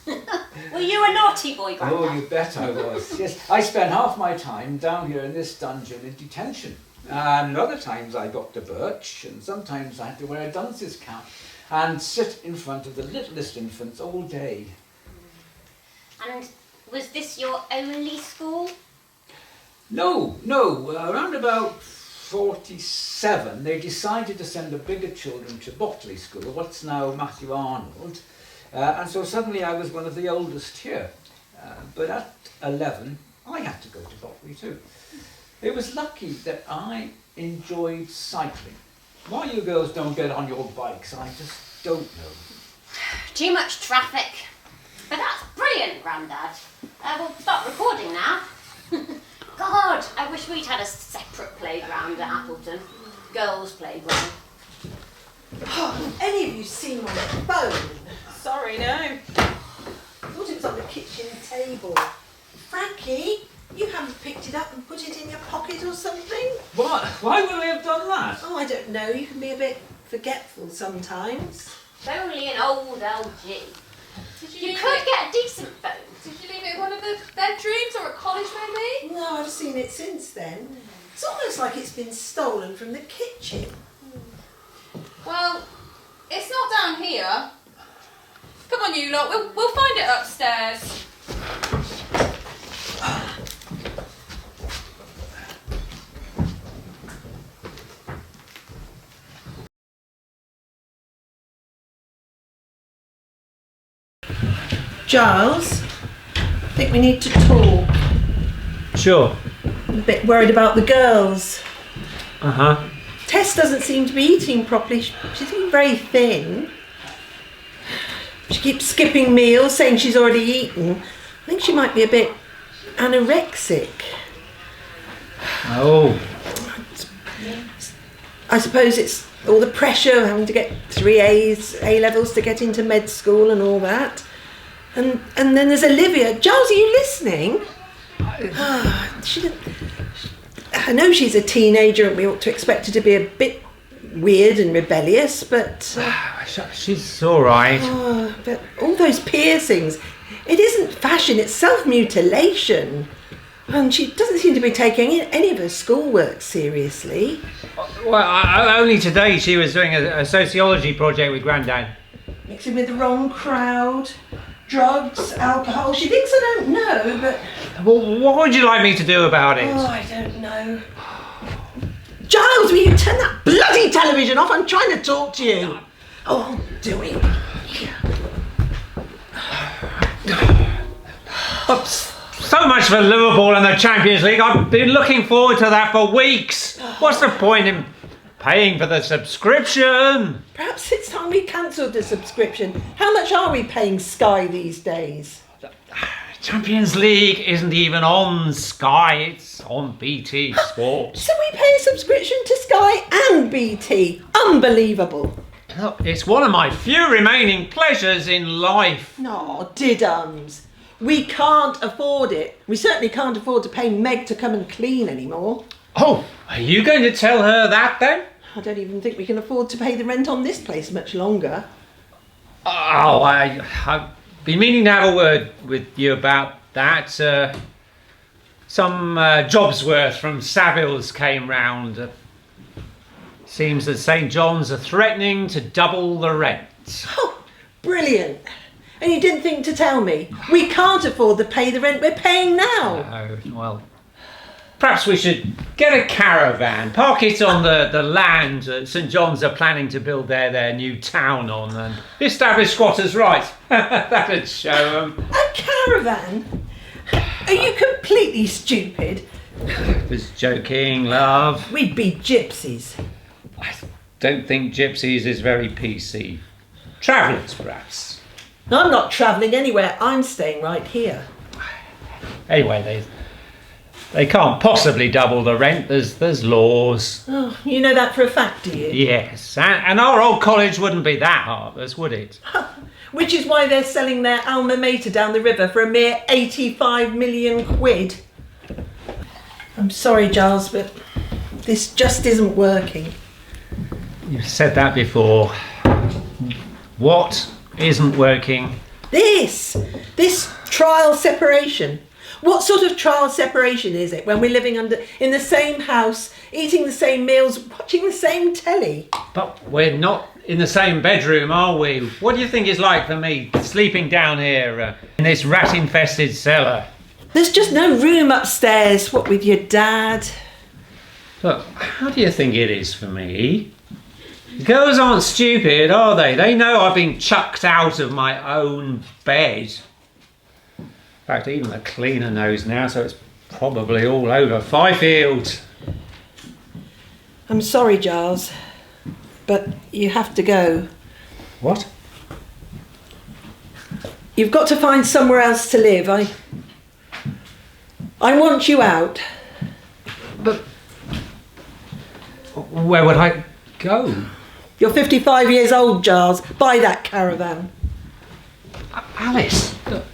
Were you a naughty boy, Grandad? Oh, you bet I was. Yes, I spent half my time down here in this dungeon in detention. And other times I got to birch, and sometimes I had to wear a dunce's cap and sit in front of the littlest infants all day. And was this your only school? No. Around about 47, they decided to send the bigger children to Botley School, what's now Matthew Arnold. And so suddenly I was one of the oldest here. But at 11, I had to go to Botley too. It was lucky that I enjoyed cycling. Why you girls don't get on your bikes, I just don't know. Too much traffic. But that's brilliant, Grandad. We'll stop recording now. God, I wish we'd had a separate playground at Appleton. Girls' playground. Oh, any of you seen my phone? Sorry, no. I thought it was on the kitchen table. Frankie, you haven't picked it up and put it in your pocket or something? What? Why would I have done that? Oh, I don't know. You can be a bit forgetful sometimes. It's only an old LG. Did You could get a decent phone. Did you leave it in one of the bedrooms or at college maybe? No, I've seen it since then. It's almost like it's been stolen from the kitchen. Well, it's not down here. Come on, you lot. We'll find it upstairs. Giles, I think we need to talk. Sure. I'm a bit worried about the girls. Uh-huh. Tess doesn't seem to be eating properly. She's getting very thin. She keeps skipping meals, saying she's already eaten. I think she might be a bit anorexic. Oh. I suppose it's all the pressure of having to get 3 A-levels to get into med school and all that. And then there's Olivia. Giles, are you listening? I know she's a teenager and we ought to expect her to be a bit weird and rebellious, but... She's all right. Oh, but all those piercings, it isn't fashion, it's self-mutilation. And she doesn't seem to be taking any of her schoolwork seriously. Well, only today she was doing a sociology project with Grandad. Mixing with the wrong crowd, drugs, alcohol. She thinks I don't know, but... Well, what would you like me to do about it? Oh, I don't know. Giles, will you turn that bloody television off? I'm trying to talk to you. Oh, I'll do it. So much for Liverpool and the Champions League. I've been looking forward to that for weeks. What's the point in paying for the subscription? Perhaps it's time we cancelled the subscription. How much are we paying Sky these days? Champions League isn't even on Sky, it's on BT Sports. So we pay a subscription to Sky and BT. Unbelievable. Look, it's one of my few remaining pleasures in life. No, diddums. We can't afford it. We certainly can't afford to pay Meg to come and clean anymore. Oh, are you going to tell her that then? I don't even think we can afford to pay the rent on this place much longer. Oh, I've been meaning to have a word with you about that. Some Jobsworth from Savills came round. Seems that St John's are threatening to double the rent. Oh, brilliant. And you didn't think to tell me? We can't afford to pay the rent we're paying now. Oh, well, perhaps we should get a caravan, park it on the land that St John's are planning to build their new town on, and establish squatters' rights. That'd show them. A caravan? Are you completely stupid? I was joking, love. We'd be gypsies. I don't think gypsies is very PC. Travellers, perhaps. I'm not travelling anywhere. I'm staying right here. Anyway, they can't possibly double the rent. There's laws. Oh, you know that for a fact, do you? Yes, and our old college wouldn't be that heartless, would it? Which is why they're selling their alma mater down the river for a mere 85 million quid. I'm sorry, Giles, but this just isn't working. You've said that before. What isn't working? This trial separation. What sort of trial separation is it when we're living in the same house, eating the same meals, watching the same telly? But we're not in the same bedroom, are we? What do you think it's like for me sleeping down here in this rat-infested cellar? There's just no room upstairs, what with your dad. Look, how do you think it is for me? Girls aren't stupid, are they? They know I've been chucked out of my own bed. In fact, even the cleaner knows now, so it's probably all over Fyfield. I'm sorry, Giles, but you have to go. What? You've got to find somewhere else to live. I want you out. But where would I go? You're 55 years old, Giles. Buy that caravan. Alice, look.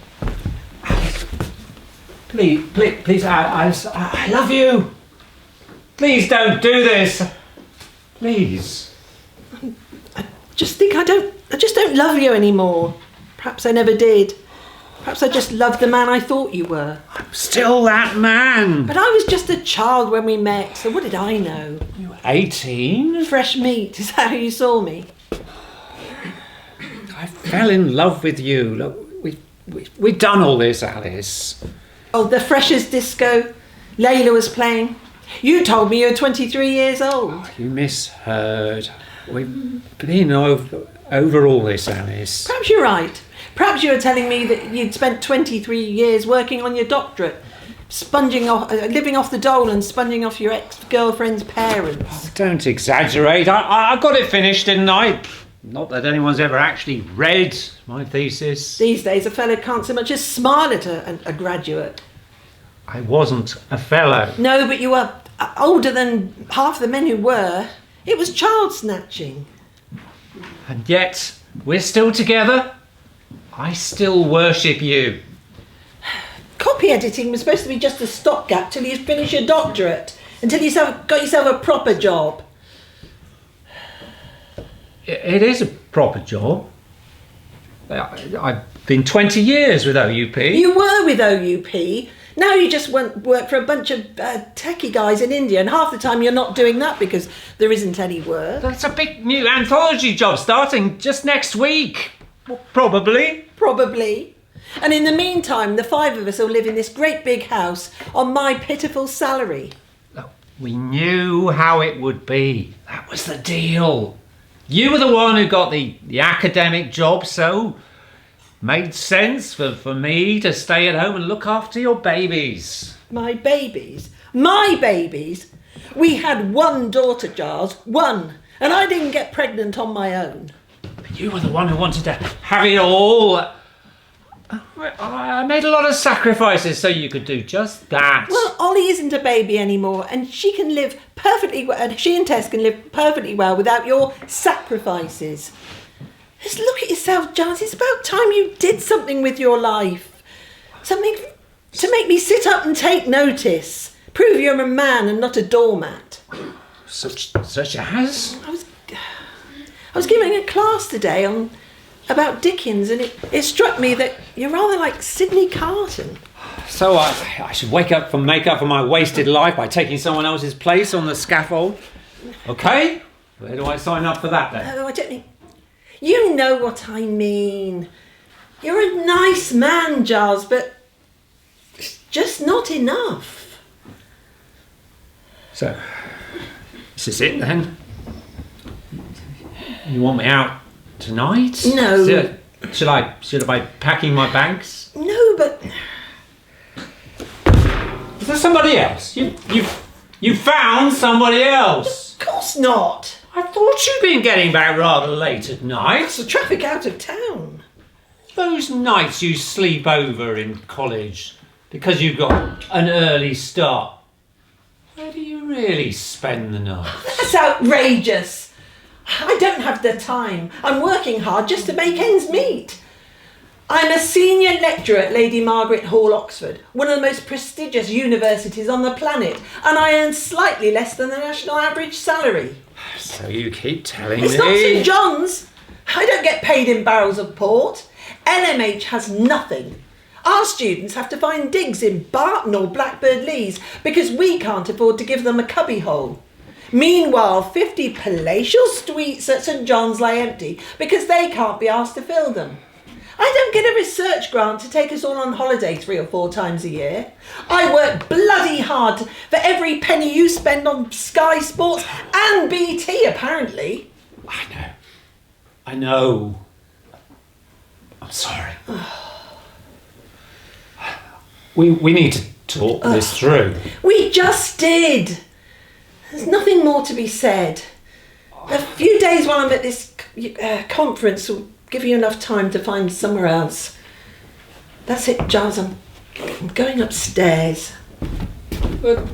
Please, Alice, I love you. Please don't do this. Please. I just don't love you anymore. Perhaps I never did. Perhaps I just loved the man I thought you were. I'm still that man. But I was just a child when we met, so what did I know? You were 18? Fresh meat, is that how you saw me? I fell in love with you. Look, we've done all this, Alice. Oh, the Freshers' disco. Layla was playing. You told me you were 23 years old. Oh, you misheard. We've been over all this, Alice. Perhaps you're right. Perhaps you were telling me that you'd spent 23 years working on your doctorate, living off the dole and sponging off your ex-girlfriend's parents. Oh, don't exaggerate. I got it finished, didn't I? Not that anyone's ever actually read my thesis. These days a fellow can't so much as smile at a graduate. I wasn't a fellow. No, but you were older than half the men who were. It was child snatching. And yet, we're still together. I still worship you. Copy editing was supposed to be just a stopgap till you finish your doctorate, until you got yourself a proper job. It is a proper job. I've been 20 years with OUP. You were with OUP. Now you just work for a bunch of techie guys in India, and half the time you're not doing that because there isn't any work. That's a big new anthology job starting just next week. Well, probably. Probably. And in the meantime, the five of us will live in this great big house on my pitiful salary. Look, we knew how it would be. That was the deal. You were the one who got the academic job, so made sense for me to stay at home and look after your babies. My babies? My babies? We had one daughter, Giles, one, and I didn't get pregnant on my own. But you were the one who wanted to have it all. I made a lot of sacrifices so you could do just that. Well, Ollie isn't a baby anymore, and she can live perfectly well, and she and Tess can live perfectly well without your sacrifices. Just look at yourself, Giles. It's about time you did something with your life. Something to make me sit up and take notice. Prove you're a man and not a doormat. Such as? I was giving a class today about Dickens, and it struck me that you're rather like Sidney Carton. So I should make up for my wasted life by taking someone else's place on the scaffold. Okay? Where do I sign up for that then? Oh, I don't think... You know what I mean. You're a nice man, Giles, but it's just not enough. So, this is it then? You want me out tonight? No. Should I be packing my bags? No, but... Is there somebody else? You found somebody else? Of course not. I thought you'd been getting back rather late at night. It's the traffic out of town. Those nights you sleep over in college because you've got an early start. Where do you really spend the night? That's outrageous. I don't have the time. I'm working hard just to make ends meet. I'm a senior lecturer at Lady Margaret Hall, Oxford, one of the most prestigious universities on the planet, and I earn slightly less than the national average salary. So you keep telling me... It's not St John's. I don't get paid in barrels of port. LMH has nothing. Our students have to find digs in Barton or Blackbird Leys because we can't afford to give them a cubbyhole. Meanwhile, 50 palatial suites at St John's lie empty because they can't be asked to fill them. I don't get a research grant to take us all on holiday 3 or 4 times a year. I work bloody hard for every penny you spend on Sky Sports and BT, apparently. I know. I'm sorry. We need to talk this through. We just did. There's nothing more to be said. A few days while I'm at this conference will give you enough time to find somewhere else. That's it, Giles. I'm going upstairs. But...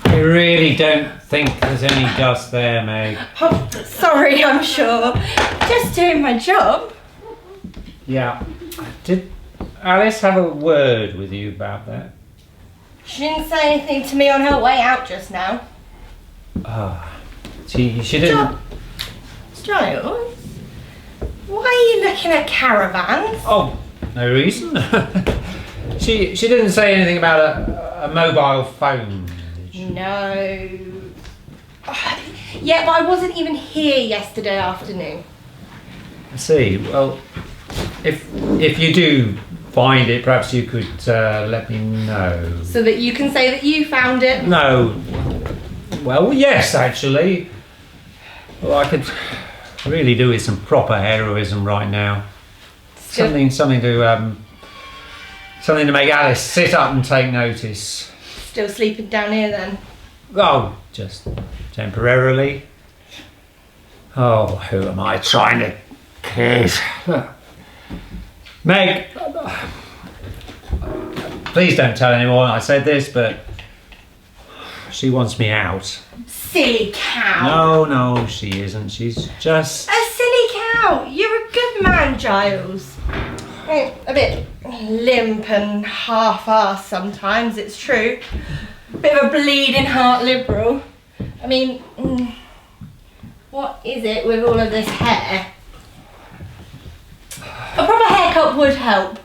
I really don't think there's any dust there, Meg. Oh, sorry, I'm sure. Just doing my job. Yeah. Did Alice have a word with you about that? She didn't say anything to me on her way out just now. She didn't... Giles, why are you looking at caravans? Oh, no reason. She didn't say anything about a mobile phone. No. Yeah, but I wasn't even here yesterday afternoon. I see. Well, if you do find it, perhaps you could let me know. So that you can say that you found it? No. Well, yes, actually. Well, I could really do with some proper heroism right now. Something to make Alice sit up and take notice. Still sleeping down here then? Oh, just temporarily. Oh, who am I trying to kid? Meg, please don't tell anyone I said this, but she wants me out. Silly cow. No, she isn't. She's just... A silly cow. You're a good man, Giles. A bit limp and half-assed sometimes, it's true. Bit of a bleeding heart liberal. I mean, what is it with all of this hair? A proper haircut would help.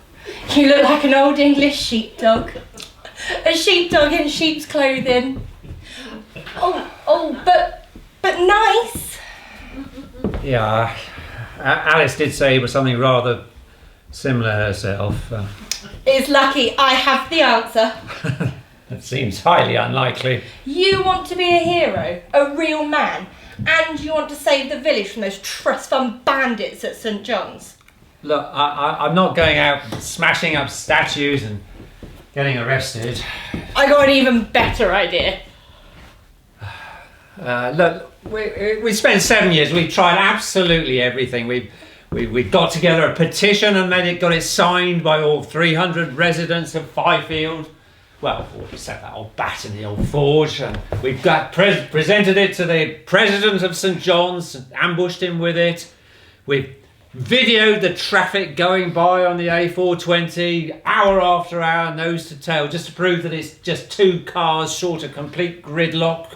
You look like an old English sheepdog. A sheepdog in sheep's clothing. Oh, but nice. Yeah, Alice did say it was something rather similar herself. It's lucky I have the answer. It seems highly unlikely. You want to be a hero, a real man, and you want to save the village from those trust fund bandits at St John's. Look, I'm not going out smashing up statues and getting arrested. I got an even better idea. Look, we spent 7 years. We've tried absolutely everything. We got together a petition and got it signed by all 300 residents of Fyfield. Well, we set that old bat in the old forge, and we've presented it to the president of St John's, ambushed him with it. We've videoed the traffic going by on the A420 hour after hour, nose to tail, just to prove that it's just 2 cars short of complete gridlock.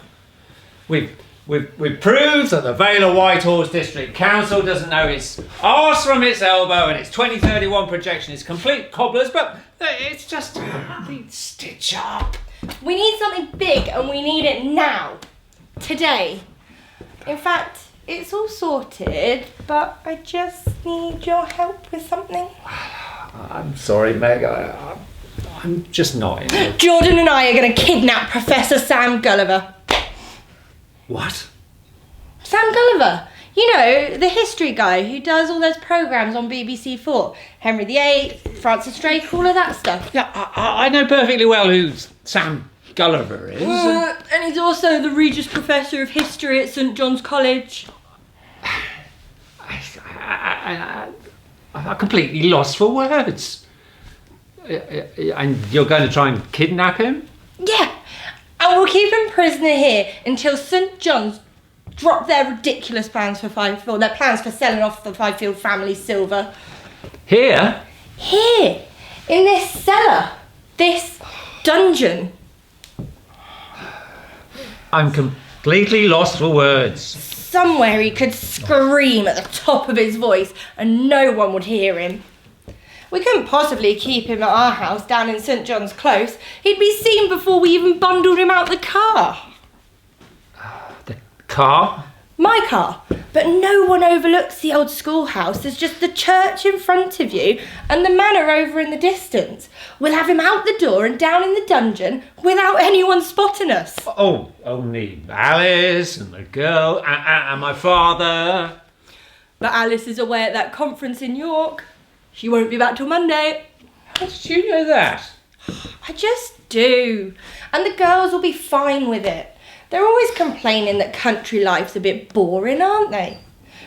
We've proved that the Vale of Whitehorse District Council doesn't know its arse from its elbow, and its 2031 projection is complete cobblers, but it's just a complete stitch up. We need something big, and we need it now. Today. In fact, it's all sorted, but I just need your help with something. I'm sorry, Meg. I'm just not in it. Jordan and I are going to kidnap Professor Sam Gulliver. What? Sam Gulliver. You know, the history guy who does all those programmes on BBC4. Henry VIII, Francis Drake, all of that stuff. Yeah, I know perfectly well who Sam Gulliver is. And he's also the Regius Professor of History at St John's College. I'm completely lost for words. And you're going to try and kidnap him? Yeah, and we'll keep him prisoner here until St John's drop their ridiculous plans for Fyfield, their plans for selling off the Fyfield family silver. Here? Here, in this cellar, this dungeon. I'm completely lost for words. Somewhere he could scream at the top of his voice and no one would hear him. We couldn't possibly keep him at our house down in St John's Close. He'd be seen before we even bundled him out the car. The car? My car. But no one overlooks the old schoolhouse. There's just the church in front of you and the manor over in the distance. We'll have him out the door and down in the dungeon without anyone spotting us. Oh, only Alice and the girl and my father. But Alice is away at that conference in York. She won't be back till Monday. How did you know that? I just do. And the girls will be fine with it. They're always complaining that country life's a bit boring, aren't they?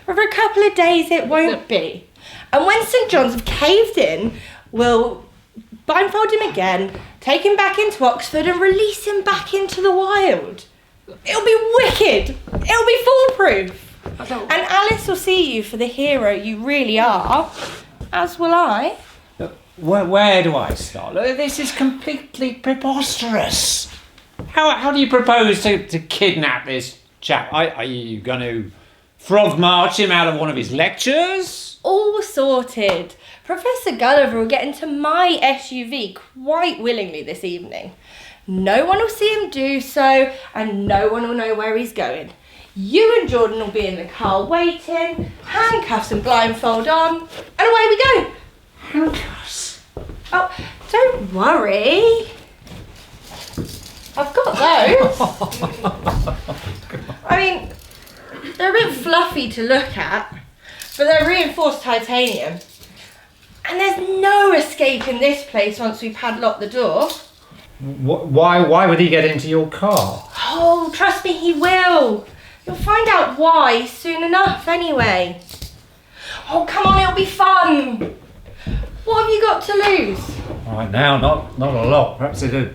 But for a couple of days it won't be. And when St John's have caved in, we'll blindfold him again, take him back into Oxford and release him back into the wild. It'll be wicked. It'll be foolproof. And Alice will see you for the hero you really are, as will I. Where do I start? This is completely preposterous. How do you propose to kidnap this chap? Are you going to frog march him out of one of his lectures? All sorted. Professor Gulliver will get into my SUV quite willingly this evening. No one will see him do so, and no one will know where he's going. You and Jordan will be in the car waiting, handcuffs and blindfold on, and away we go. Handcuffs? Oh, don't worry. I've got those. I mean, they're a bit fluffy to look at, but they're reinforced titanium. And there's no escaping this place once we padlock the door. Why would he get into your car? Oh, trust me, he will. You'll find out why soon enough anyway. Oh, come on, it'll be fun. What have you got to lose? Right now, not a lot. Perhaps it'd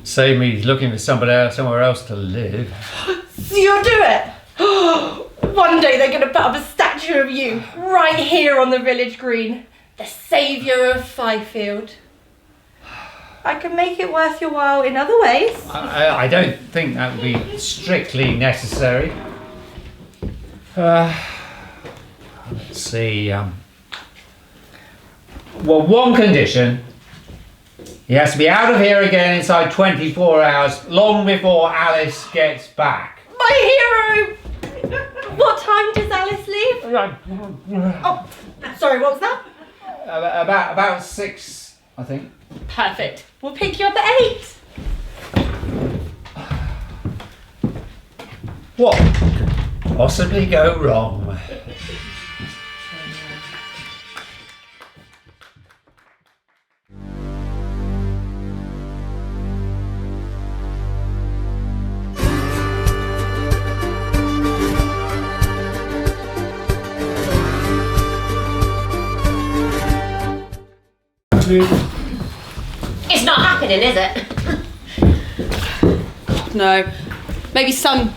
save me looking for somewhere else to live. So you'll do it? One day they're going to put up a statue of you right here on the village green. The saviour of Fyfield. I can make it worth your while in other ways. I don't think that would be strictly necessary. Let's see. Well, one condition. He has to be out of here again inside 24 hours, long before Alice gets back. My hero! What time does Alice leave? Oh, sorry, what was that? About 6, I think. Perfect. We'll pick you up at 8. What could possibly go wrong? It's not happening, is it? No. Maybe some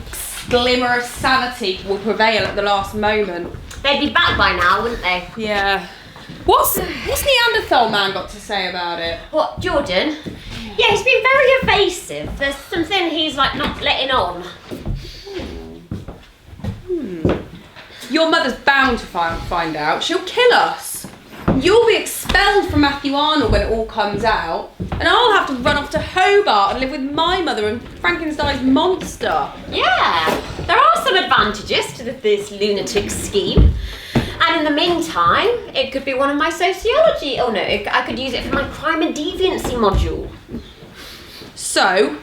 glimmer of sanity will prevail at the last moment. They'd be back by now, wouldn't they? Yeah. What's Neanderthal man got to say about it? What, Jordan? Yeah, he's been very evasive. There's something he's like not letting on. Your mother's bound to find out. She'll kill us. You'll be expelled from Matthew Arnold when it all comes out. And I'll have to run off to Hobart and live with my mother and Frankenstein's monster. Yeah, there are some advantages to this lunatic scheme. And in the meantime, it could be one of my sociology. Oh no, I could use it for my crime and deviancy module. So,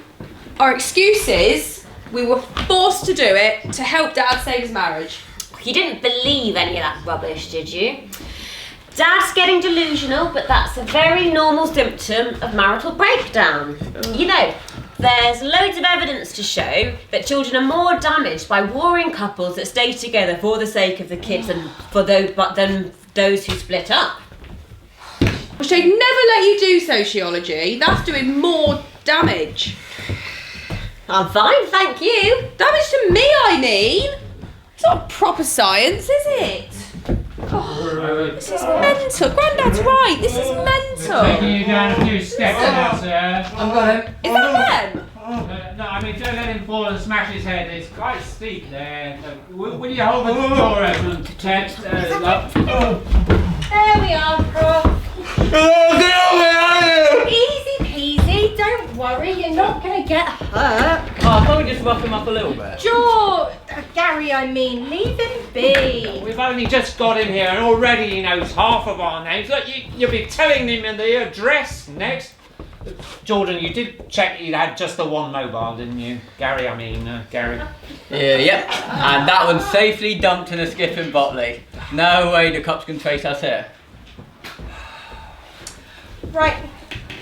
our excuse is we were forced to do it to help Dad save his marriage. You didn't believe any of that rubbish, did you? Dad's getting delusional, but that's a very normal symptom of marital breakdown. You know, there's loads of evidence to show that children are more damaged by warring couples that stay together for the sake of the kids than those who split up. Well, she'd never let you do sociology. That's doing more damage. I'm fine, thank you. Damage to me, I mean. It's not proper science, is it? Oh, this is mental. Grandad's right, this is mental. Taking you down a few steps now, sir. I've got him. Is that them? No, I mean, don't let him fall and smash his head. It's quite steep there. Will you hold the door open, Tess? There we are, Prof. Oh, get over here! Easy peasy, don't worry, you're not going to get hurt. Oh, I thought we just rough him up a little bit. Gary, I mean, leave him be. We've only just got him here and already he knows half of our names. Look, you'll be telling him in the address next. Jordan, you did check you had just the one mobile, didn't you? Gary. Yep. And that one's safely dumped in a skipping botley. No way the cops can trace us here. Right,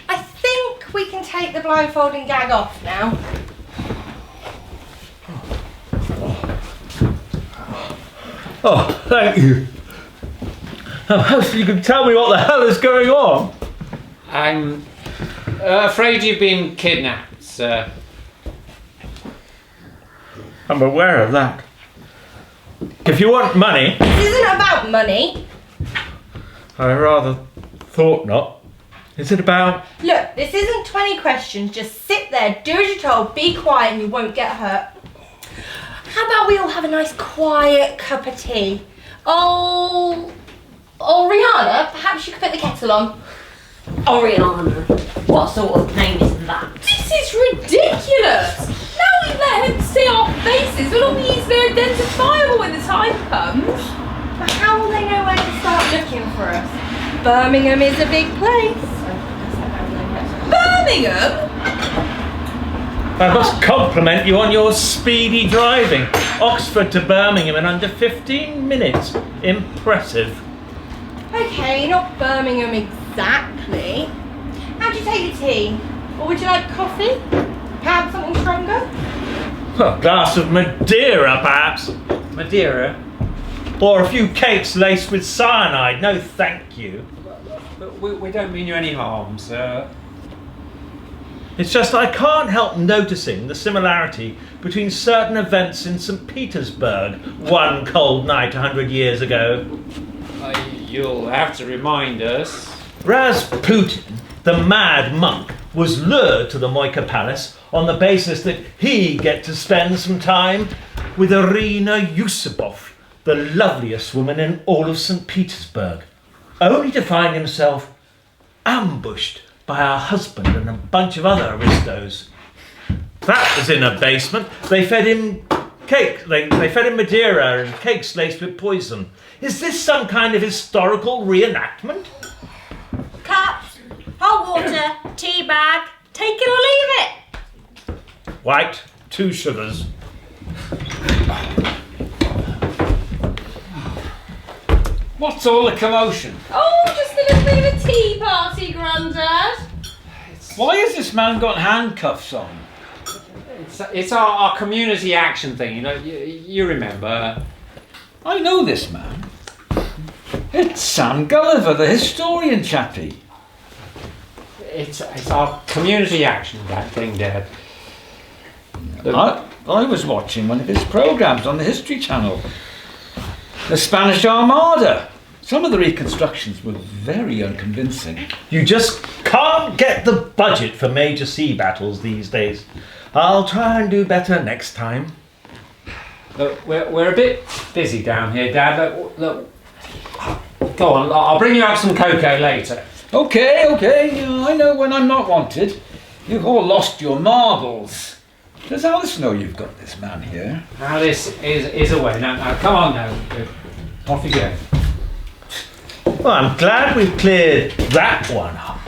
I think we can take the blindfold and gag off now. Oh, thank you. So you can tell me what the hell is going on. I'm afraid you've been kidnapped, sir. I'm aware of that. If you want money... This isn't about money. I rather thought not. Is it about... Look, this isn't 20 questions. Just sit there, do as you're told, be quiet and you won't get hurt. How about we all have a nice quiet cup of tea? Oh, Rihanna, perhaps you could put the kettle on. Oriana, what sort of name is that? This is ridiculous. Now we let him see our faces, we'll all be easily identifiable when the time comes. But how will they know where to start looking for us? Birmingham is a big place. Birmingham? I must compliment you on your speedy driving. Oxford to Birmingham in under 15 minutes. Impressive. Okay, not Birmingham exactly. How'd you take your tea? Or would you like coffee? Perhaps something stronger? A glass of Madeira, perhaps. Madeira? Or a few cakes laced with cyanide. No, thank you. We don't mean you any harm, sir. It's just I can't help noticing the similarity between certain events in St. Petersburg one cold night 100 years ago. You'll have to remind us. Rasputin, the mad monk, was lured to the Moika Palace on the basis that he'd get to spend some time with Irina Yusupov, the loveliest woman in all of St. Petersburg, only to find himself ambushed by her husband and a bunch of other aristos. That was in a basement. They fed him cake. They fed him Madeira and cakes laced with poison. Is this some kind of historical reenactment? Cups, hot water, tea bag, take it or leave it. White, 2 sugars. What's all the commotion? Oh, just a little bit of a tea party, Grandad. Why has this man got handcuffs on? It's our community action thing, you know. You remember? I know this man. It's Sam Gulliver, the historian chappie. It's our community action thing, Dad. I was watching one of his programmes on the History Channel. The Spanish Armada. Some of the reconstructions were very unconvincing. You just can't get the budget for major sea battles these days. I'll try and do better next time. Look, we're a bit busy down here, Dad. Look, go on, I'll bring you up some cocoa later. Okay, I know when I'm not wanted. You've all lost your marbles. Does Alice know you've got this man here? Alice is away. Now, come on now. Off you go. Well, I'm glad we've cleared that one up.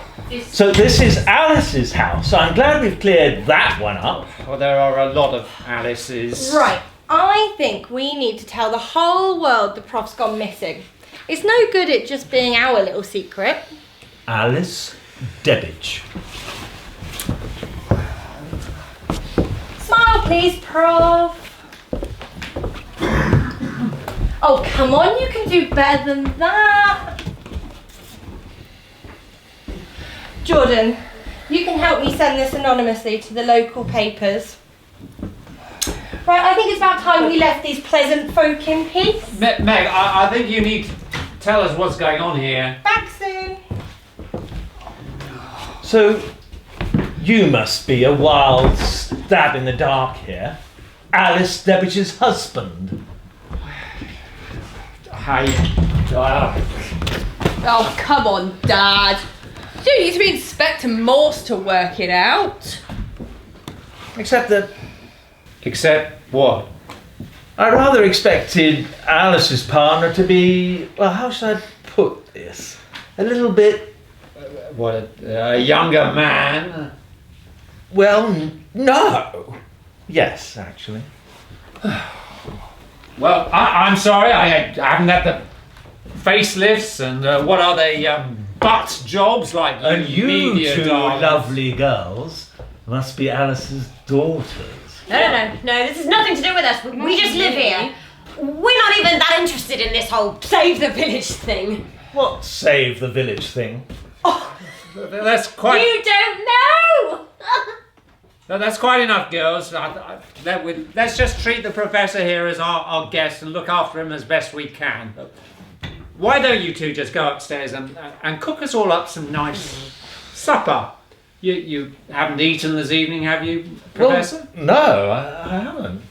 So this is Alice's house. I'm glad we've cleared that one up. Well, there are a lot of Alice's. Right, I think we need to tell the whole world the prof's gone missing. It's no good it just being our little secret. Alice Debbage. Smile please, Prof. Oh, come on, you can do better than that. Jordan, you can help me send this anonymously to the local papers. Right, I think it's about time we left these pleasant folk in peace. Meg, I think you need to tell us what's going on here. Back soon. So, you must be a wild stab in the dark here. Alice Debbage's husband. Oh, come on, Dad. You don't need to be Inspector Morse to work it out. Except that Except what? I rather expected Alice's partner to be, well, how should I put this? A little bit... What, a younger man? Well, no. Yes, actually. Well, I'm sorry, I haven't had the facelifts and what are they, butt jobs like And you media two darlings. lovely girls must be Alice's daughters. No, this has nothing to do with us. We just live here. We're not even that interested in this whole save the village thing. What save the village thing? That's quite... You don't know! No, that's quite enough, girls. Let's just treat the professor here as our guest and look after him as best we can. Why don't you two just go upstairs and cook us all up some nice supper? You haven't eaten this evening, have you, Professor? Well, no, I haven't.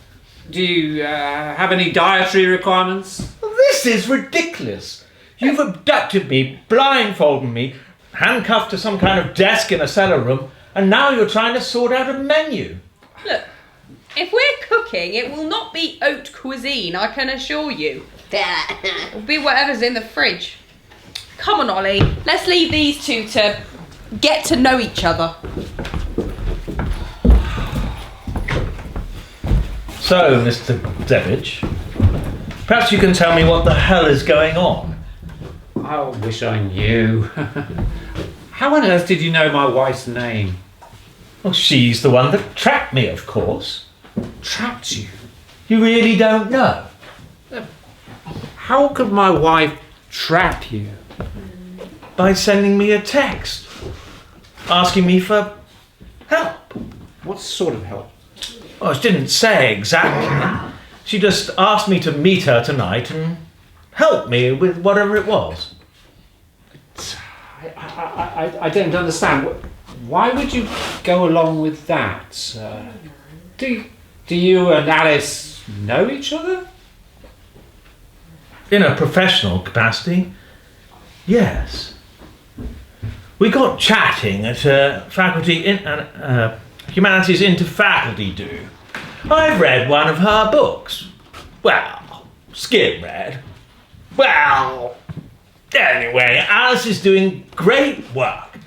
Do you have any dietary requirements? Well, this is ridiculous. You've abducted me, blindfolded me, handcuffed to some kind of desk in a cellar room, and now you're trying to sort out a menu. Look, if we're cooking, it will not be haute cuisine, I can assure you. It'll be whatever's in the fridge. Come on, Ollie, let's leave these two to get to know each other. So, Mr. Debbage, perhaps you can tell me what the hell is going on? I wish I knew. How on earth did you know my wife's name? Well, she's the one that trapped me, of course. Trapped you? You really don't know? How could my wife trap you? By sending me a text, asking me for help. What sort of help? Well, she didn't say exactly. She just asked me to meet her tonight and help me with whatever it was. I don't understand. Why would you go along with that? Do you and Alice know each other? In a professional capacity, yes. We got chatting at a Humanities Inter-Faculty do. I've read one of her books. Well, skim read. Well, anyway, Alice is doing great work.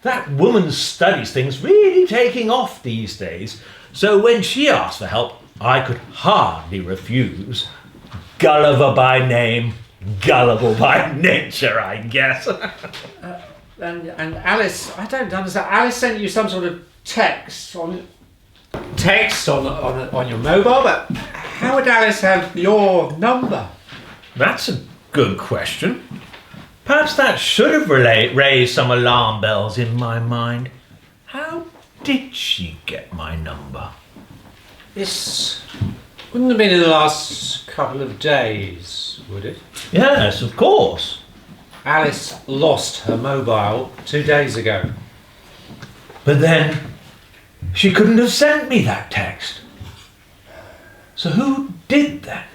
That woman's studies thing's really taking off these days. So when she asked for help, I could hardly refuse. Gulliver by name, gullible by nature, I guess. And Alice, I don't understand. Alice sent you some sort of text on your mobile, but how would Alice have your number? That's a good question. Perhaps that should have raised some alarm bells in my mind. How did she get my number? This wouldn't have been in the last couple of days. news, would it? Yes, of course. Alice lost her mobile 2 days ago. But then she couldn't have sent me that text. So who did that?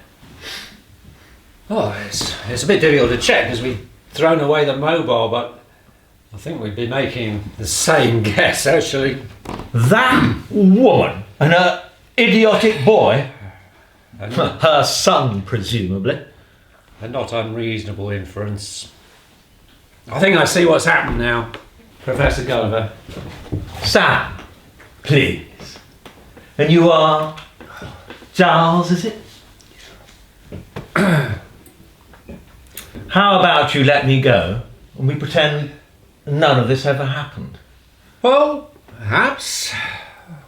Oh, it's a bit difficult to check because we've thrown away the mobile, but I think we'd be making the same guess, actually. That woman and her idiotic boy? Her son, presumably. A not unreasonable inference. I think I see what's happened now, Professor Gulliver. Sam, please. And you are Giles, is it? How about you let me go and we pretend none of this ever happened? Well, perhaps.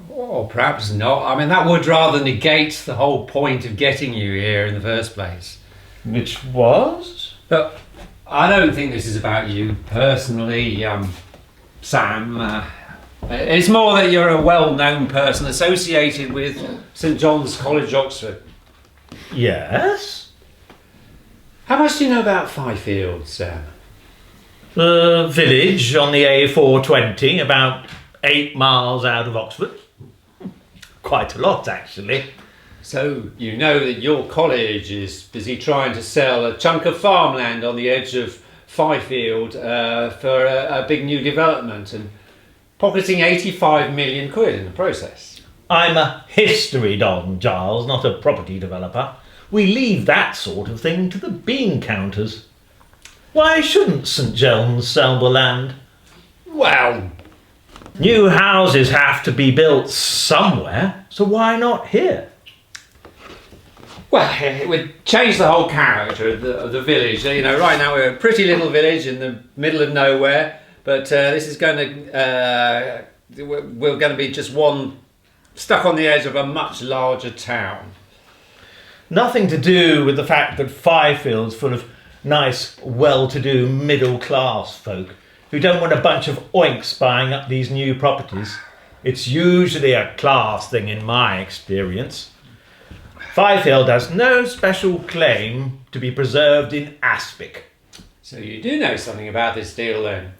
Or perhaps not. I mean, that would rather negate the whole point of getting you here in the first place. Which was? But I don't think this is about you personally, Sam. It's more that you're a well-known person associated with St John's College, Oxford. Yes? How much do you know about Fyfield, Sam? The village on the A420, about 8 miles out of Oxford. Quite a lot, actually. So you know that your college is busy trying to sell a chunk of farmland on the edge of Fyfield for a big new development and pocketing 85 million quid in the process. I'm a history don, Giles, not a property developer. We leave that sort of thing to the bean counters. Why shouldn't St John's sell the land? Well, new houses have to be built somewhere, so why not here? Well, it would change the whole character of the village. You know, right now we're a pretty little village in the middle of nowhere, but this is going to, we're going to be just one stuck on the edge of a much larger town. Nothing to do with the fact that Fyfield's full of nice, well-to-do, middle-class folk who don't want a bunch of oinks buying up these new properties. It's usually a class thing in my experience. Fyfield has no special claim to be preserved in aspic. So you do know something about this deal then?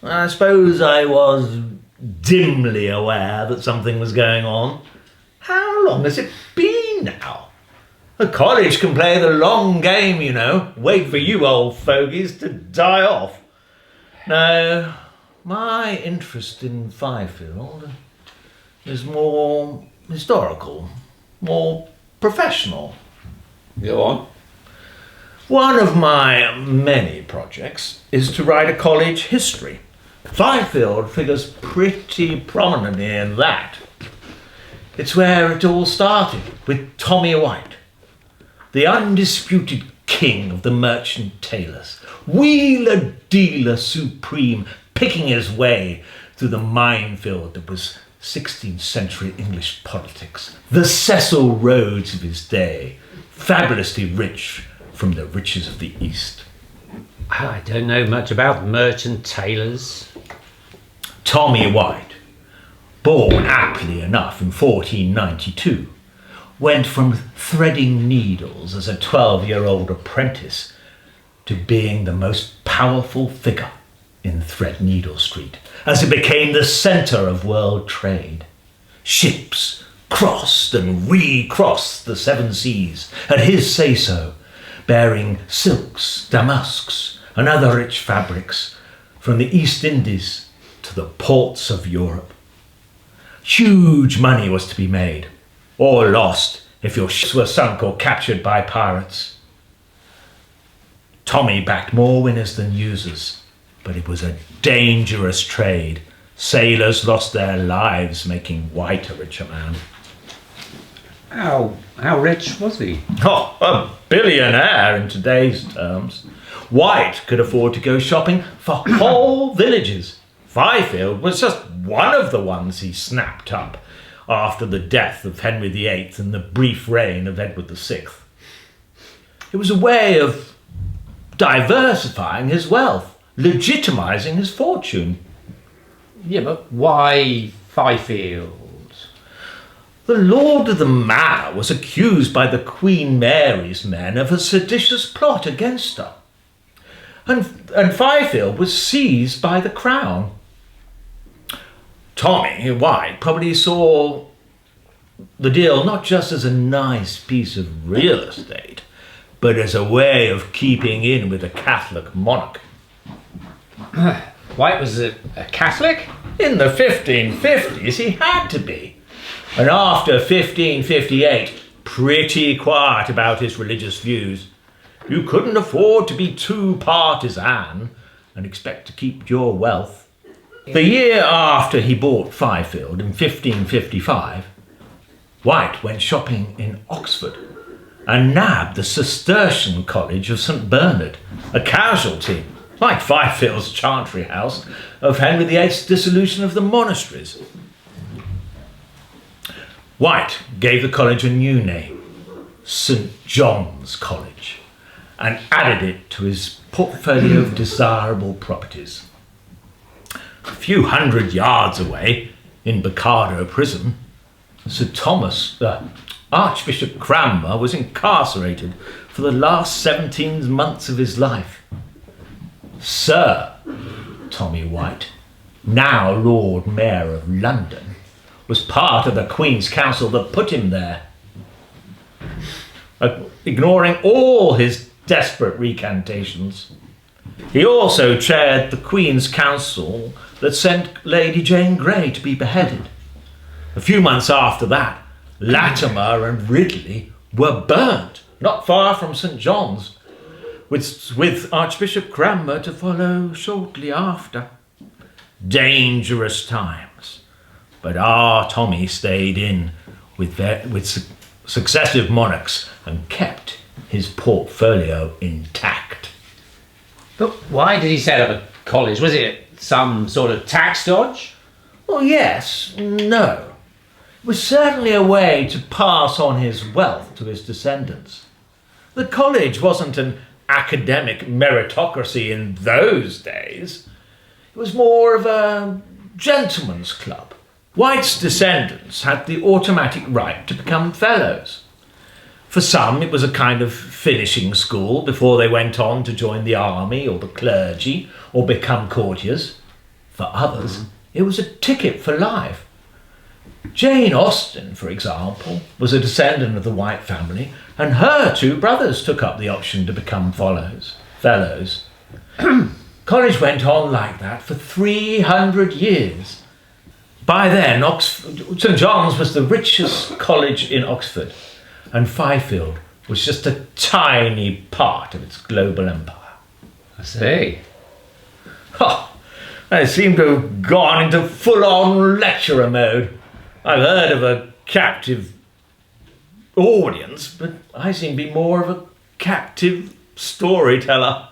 I suppose I was dimly aware that something was going on. How long has it been now? The college can play the long game, you know. Wait for you old fogies to die off. No, my interest in Fyfield is more historical, more professional. Go on. One of my many projects is to write a college history. Fyfield figures pretty prominently in that. It's where it all started, with Tommy White, the undisputed king of the merchant tailors, wheeler dealer supreme, picking his way through the minefield that was 16th century English politics, the Cecil Rhodes of his day, fabulously rich from the riches of the East. I don't know much about merchant tailors. Tommy White, born aptly enough in 1492, went from threading needles as a 12-year-old apprentice to being the most powerful figure in Threadneedle Street as it became the centre of world trade. Ships crossed and recrossed the seven seas at his say-so, bearing silks, damasks and other rich fabrics from the East Indies to the ports of Europe. Huge money was to be made, or lost if your ships were sunk or captured by pirates. Tommy backed more winners than users, but it was a dangerous trade. Sailors lost their lives making White a richer man. How rich was he? Oh, a billionaire in today's terms. White could afford to go shopping for whole villages. Fyfield was just one of the ones he snapped up after the death of Henry VIII and the brief reign of Edward VI. It was a way of diversifying his wealth, legitimising his fortune. Yeah, but why Fyfield? The lord of the manor was accused by the Queen Mary's men of a seditious plot against her. And Fyfield was seized by the crown. Tommy White probably saw the deal not just as a nice piece of real estate, but as a way of keeping in with a Catholic monarch. White was a Catholic? In the 1550s, he had to be. And after 1558, pretty quiet about his religious views. You couldn't afford to be too partisan and expect to keep your wealth. The year after he bought Fyfield, in 1555, White went shopping in Oxford and nabbed the Cistercian College of St Bernard, a casualty, like Fyfield's Chantry House, of Henry VIII's dissolution of the monasteries. White gave the college a new name, St John's College, and added it to his portfolio of desirable properties. A few hundred yards away, in Becca Prison, Archbishop Cranmer was incarcerated for the last 17 months of his life. Sir Tommy White, now Lord Mayor of London, was part of the Queen's Council that put him there. Ignoring all his desperate recantations, he also chaired the Queen's Council that sent Lady Jane Grey to be beheaded. A few months after that, Latimer and Ridley were burnt, not far from St John's, with Archbishop Cranmer to follow shortly after. Dangerous times, but our Tommy stayed in with successive monarchs and kept his portfolio intact. But why did he set up a college? Was it some sort of tax dodge? Well, yes, no. It was certainly a way to pass on his wealth to his descendants. The college wasn't an academic meritocracy in those days. It was more of a gentleman's club. White's descendants had the automatic right to become fellows. For some, it was a kind of finishing school before they went on to join the army or the clergy or become courtiers. For others, it was a ticket for life. Jane Austen, for example, was a descendant of the White family, and her two brothers took up the option to become fellows. College went on like that for 300 years. By then, St John's was the richest college in Oxford, and Fyfield was just a tiny part of its global empire. I see. Oh, they seem to have gone into full-on lecturer mode. I've heard of a captive audience, but I seem to be more of a captive storyteller.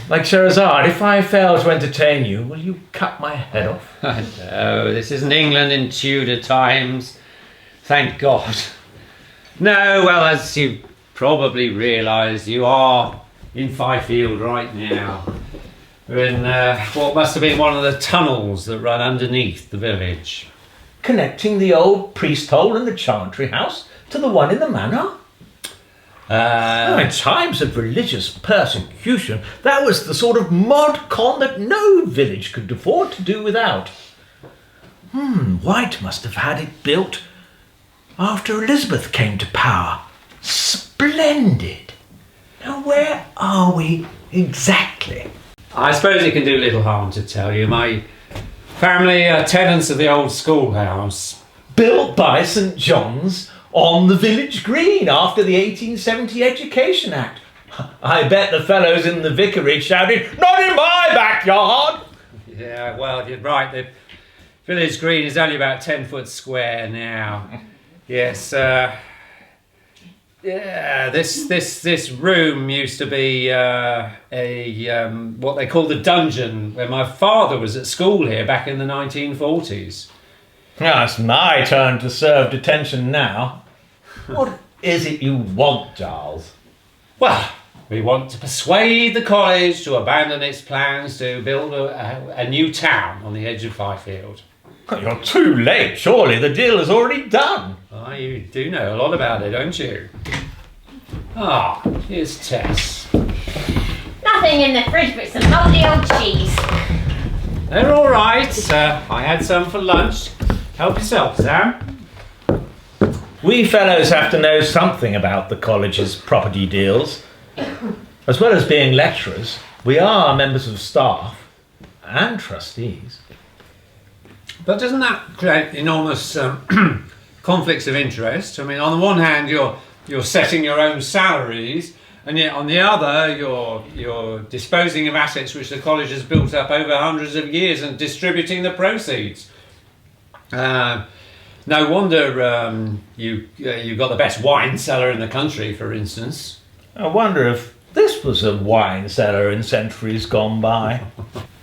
Like Sherazade, if I fail to entertain you, will you cut my head off? No, this isn't England in Tudor times. Thank God. No, well, as you probably realise, you are in Fyfield right now. We're in what must have been one of the tunnels that run underneath the village. Connecting the old priest hole in the Chantry House to the one in the manor? In times of religious persecution, that was the sort of mod con that no village could afford to do without. White must have had it built after Elizabeth came to power. Splendid. Now where are we exactly? I suppose it can do little harm to tell you. My family are tenants of the old schoolhouse. Built by St John's on the village green after the 1870 Education Act. I bet the fellows in the vicarage shouted, "Not in my backyard!" Yeah, well, you're right. The village green is only about 10 foot square now. Yes, yeah, this room used to be what they call the dungeon, where my father was at school here back in the 1940s. Now it's my turn to serve detention now. What is it you want, Giles? Well, we want to persuade the college to abandon its plans to build a new town on the edge of Fyfield. You're too late, surely. The deal is already done. Ah, you do know a lot about it, don't you? Ah, here's Tess. Nothing in the fridge but some moldy old cheese. They're all right. I had some for lunch. Help yourself, Sam. We fellows have to know something about the college's property deals. As well as being lecturers, we are members of staff and trustees. But doesn't that create enormous conflicts of interest? I mean, on the one hand, you're setting your own salaries, and yet on the other, you're disposing of assets which the college has built up over hundreds of years and distributing the proceeds. No wonder you got the best wine cellar in the country, for instance. I wonder if this was a wine cellar in centuries gone by.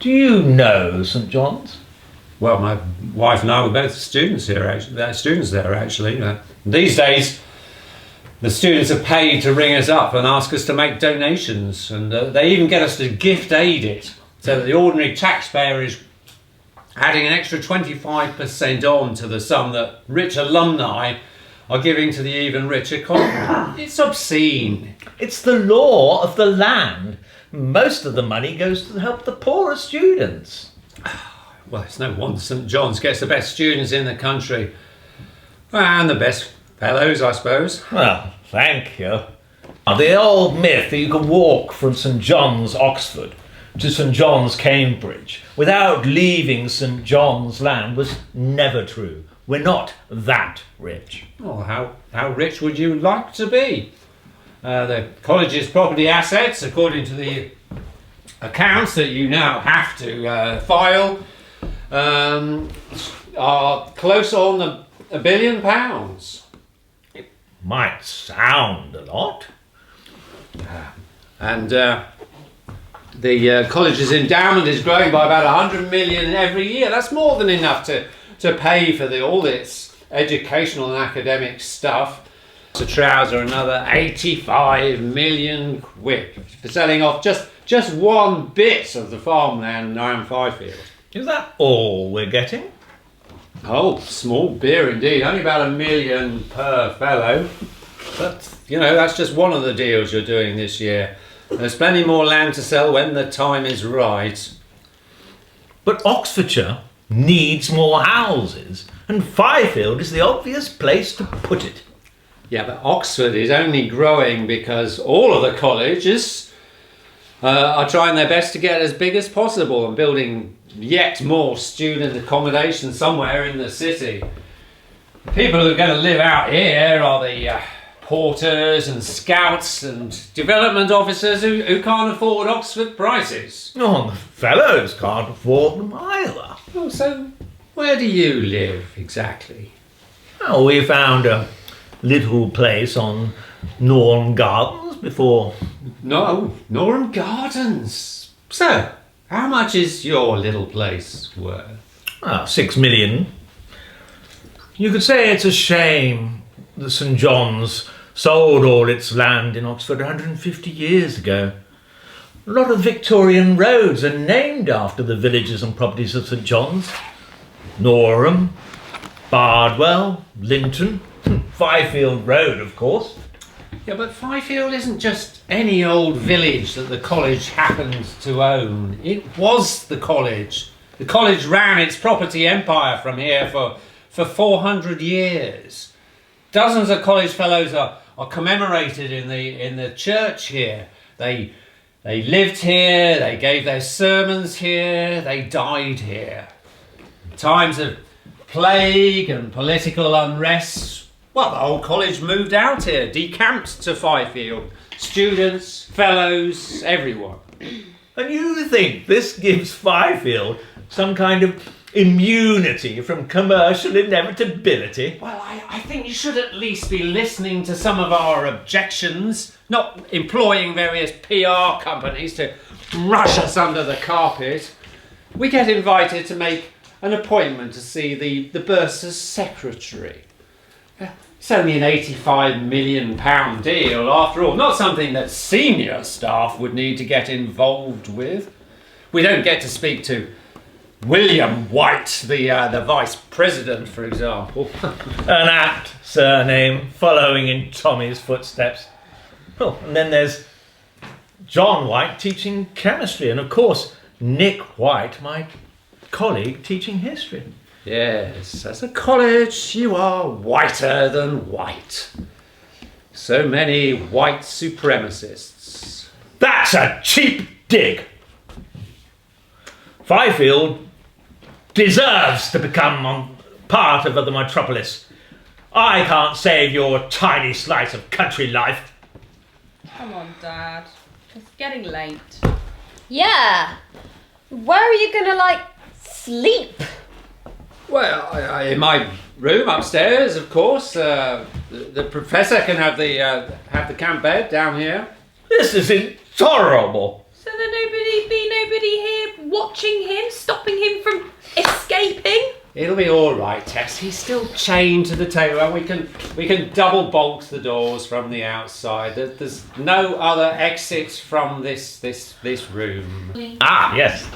Do you know St John's? Well, my wife and I were both students here. Students there, actually. These days, the students are paid to ring us up and ask us to make donations, and they even get us to gift aid it, so that the ordinary taxpayer is adding an extra 25% on to the sum that rich alumni are giving to the even richer college. It's obscene. It's the law of the land. Most of the money goes to help the poorer students. Well, it's no wonder St John's gets the best students in the country. And the best fellows, I suppose. Well, thank you. The old myth that you can walk from St John's, Oxford, to St John's, Cambridge, without leaving St John's land was never true. We're not that rich. Oh, how rich would you like to be? The college's property assets, according to the accounts that you now have to file, are close on £1 billion. It might sound a lot. And the college's endowment is growing by about 100 million every year. That's more than enough to pay for all its educational and academic stuff. To trouser another 85 million quid for selling off just one bit of the farmland around Fyfield. Is that all we're getting? Oh, small beer indeed. Only about £1 million per fellow. But, you know, that's just one of the deals you're doing this year. There's plenty more land to sell when the time is right. But Oxfordshire needs more houses, and Fyfield is the obvious place to put it. Yeah, but Oxford is only growing because all of the colleges are trying their best to get as big as possible and building yet more student accommodation somewhere in the city. The people who are going to live out here are the porters and scouts and development officers who can't afford Oxford prices. Oh, the fellows can't afford them either. Oh, so where do you live exactly? Oh, we found a little place on Norham Gardens before. No, Norham Gardens. So, how much is your little place worth? 6 million. You could say it's a shame that St John's sold all its land in Oxford 150 years ago. A lot of Victorian roads are named after the villages and properties of St John's. Norham, Bardwell, Linton, Fyfield Road, of course. Yeah, but Fyfield isn't just any old village that the college happens to own. It was the college. The college ran its property empire from here for 400 years. Dozens of college fellows are commemorated in the church here. They lived here, they gave their sermons here, they died here. In times of plague and political unrest, well, the whole college moved out here, decamped to Fyfield. Students, fellows, everyone. And you think this gives Fyfield some kind of immunity from commercial inevitability? Well, I think you should at least be listening to some of our objections, not employing various PR companies to brush us under the carpet. We get invited to make an appointment to see the bursar's secretary. It's only an £85 million deal, after all, not something that senior staff would need to get involved with. We don't get to speak to William White, the vice president, for example. An apt surname, following in Tommy's footsteps. Oh, and then there's John White teaching chemistry, and of course Nick White, my colleague, teaching history. Yes, as a college, you are whiter than white. So many white supremacists. That's a cheap dig. Fyfield deserves to become part of the metropolis. I can't save your tiny slice of country life. Come on, Dad. It's getting late. Yeah. Where are you gonna, sleep? Well, in my room upstairs, of course. The professor can have the camp bed down here. This is intolerable. So there'll be nobody here watching him, stopping him from escaping? It'll be all right, Tess. He's still chained to the table, and we can double bolt the doors from the outside. There's no other exits from this room. Ah, yes.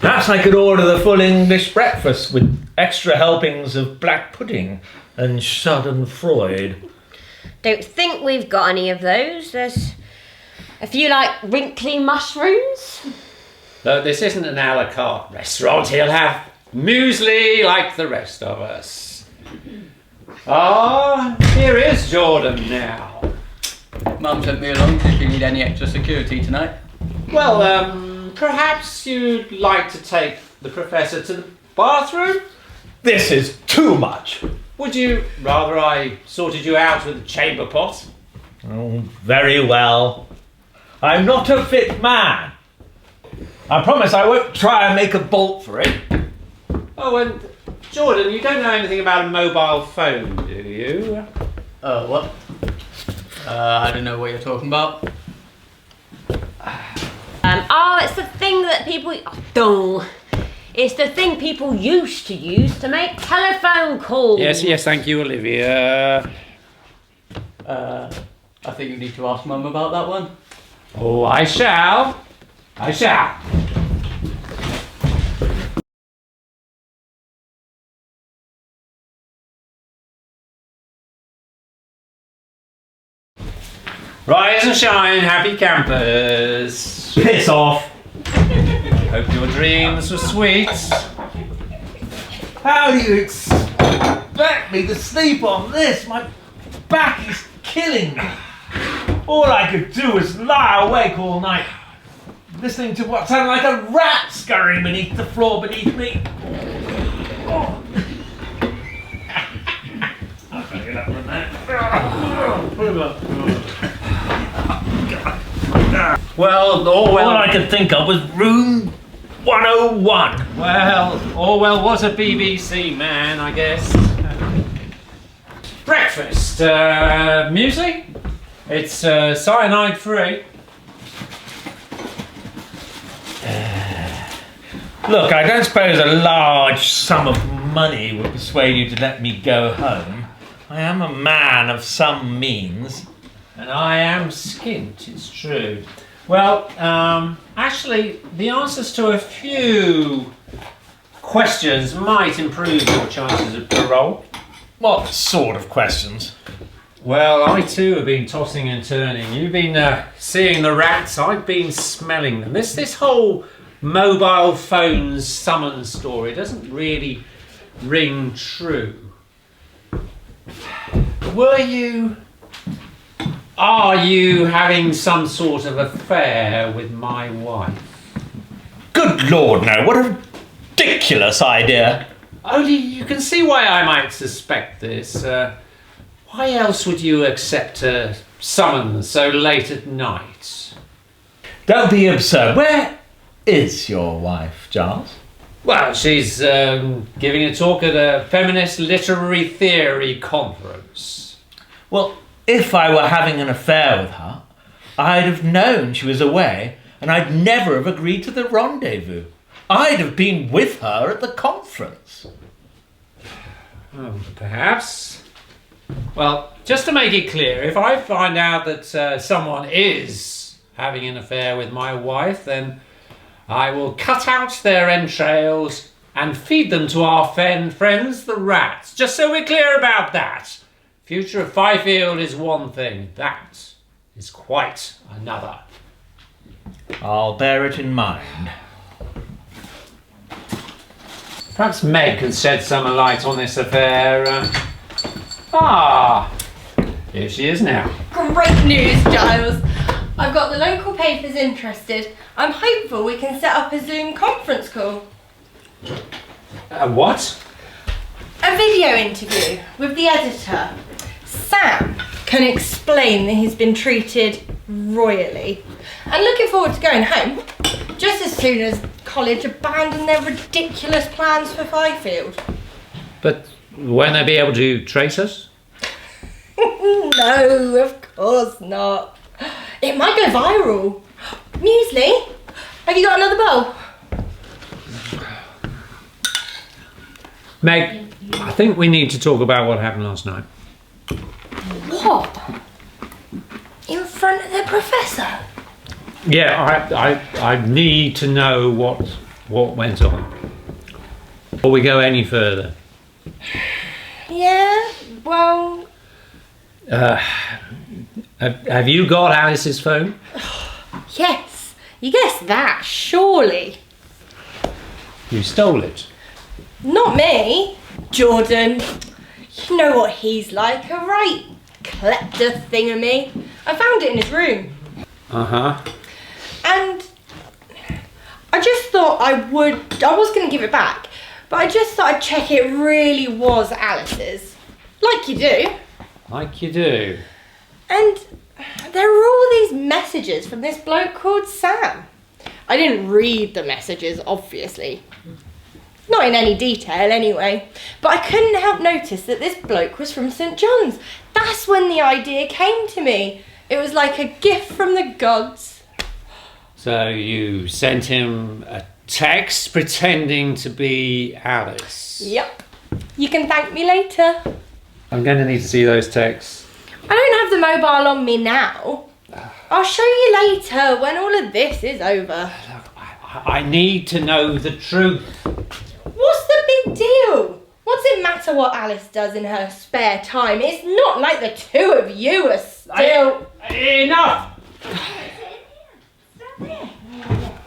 Perhaps I could order the full English breakfast with extra helpings of black pudding and schadenfreude. Don't think we've got any of those. There's a few, wrinkly mushrooms. Though this isn't an a la carte restaurant, he'll have muesli like the rest of us. Ah, here is Jordan now. Mum sent me along if you need any extra security tonight. Well, perhaps you'd like to take the professor to the bathroom? This is too much. Would you rather I sorted you out with a chamber pot? Oh, very well. I'm not a fit man. I promise I won't try and make a bolt for it. Oh, and Jordan, you don't know anything about a mobile phone, do you? What? I don't know what you're talking about. It's the thing that people... It's the thing people used to use to make telephone calls. Yes, thank you, Olivia. I think you need to ask Mum about that one. Oh, I shall. Rise and shine, happy campers. Piss off. Hope your dreams were sweet. How do you expect me to sleep on this? My back is killing me. All I could do was lie awake all night, listening to what sounded like a rat scurrying beneath the floor beneath me. Oh. I'll get up on that. Well, All I could think of was room 101. Well, Orwell was a BBC man, I guess. Breakfast, muesli? It's cyanide free. Look, I don't suppose a large sum of money would persuade you to let me go home. I am a man of some means. And I am skint, it's true. Well, actually, the answers to a few questions might improve your chances of parole. What sort of questions? Well, I too have been tossing and turning. You've been seeing the rats, I've been smelling them. This whole mobile phone summons story doesn't really ring true. Are you having some sort of affair with my wife? Good Lord, no. What a ridiculous idea. Only you can see why I might suspect this. Why else would you accept a summons so late at night? Don't be absurd. Where is your wife, Giles? Well, she's giving a talk at a feminist literary theory conference. Well, if I were having an affair with her, I'd have known she was away, and I'd never have agreed to the rendezvous. I'd have been with her at the conference. Oh, perhaps. Well, just to make it clear, if I find out that someone is having an affair with my wife, then I will cut out their entrails and feed them to our friends the rats, just so we're clear about that. Future of Fyfield is one thing, that is quite another. I'll bear it in mind. Perhaps Meg can shed some light on this affair. Here she is now. Great news, Giles. I've got the local papers interested. I'm hopeful we can set up a Zoom conference call. What? A video interview with the editor. Sam can explain that he's been treated royally. I'm looking forward to going home, just as soon as college abandon their ridiculous plans for Fyfield. But won't they be able to trace us? No, of course not. It might go viral. Muesli, have you got another bowl? Meg, I think we need to talk about what happened last night. What? In front of the professor? Yeah, I need to know what went on before we go any further. Yeah, well... Have you got Alice's phone? Yes, you guessed that, surely. You stole it. Not me. Jordan. You know what he's like, a right klepto thingamy. I found it in his room. Uh-huh. And I just thought I was going to give it back, but I just thought I'd check it really was Alice's. Like you do. Like you do. And there were all these messages from this bloke called Sam. I didn't read the messages, obviously. Not in any detail, anyway. But I couldn't help notice that this bloke was from St. John's. That's when the idea came to me. It was like a gift from the gods. So you sent him a text pretending to be Alice? Yep. You can thank me later. I'm going to need to see those texts. I don't have the mobile on me now. I'll show you later when all of this is over. I need to know the truth. What's the big deal? What's it matter what Alice does in her spare time? It's not like the two of you are still... Enough!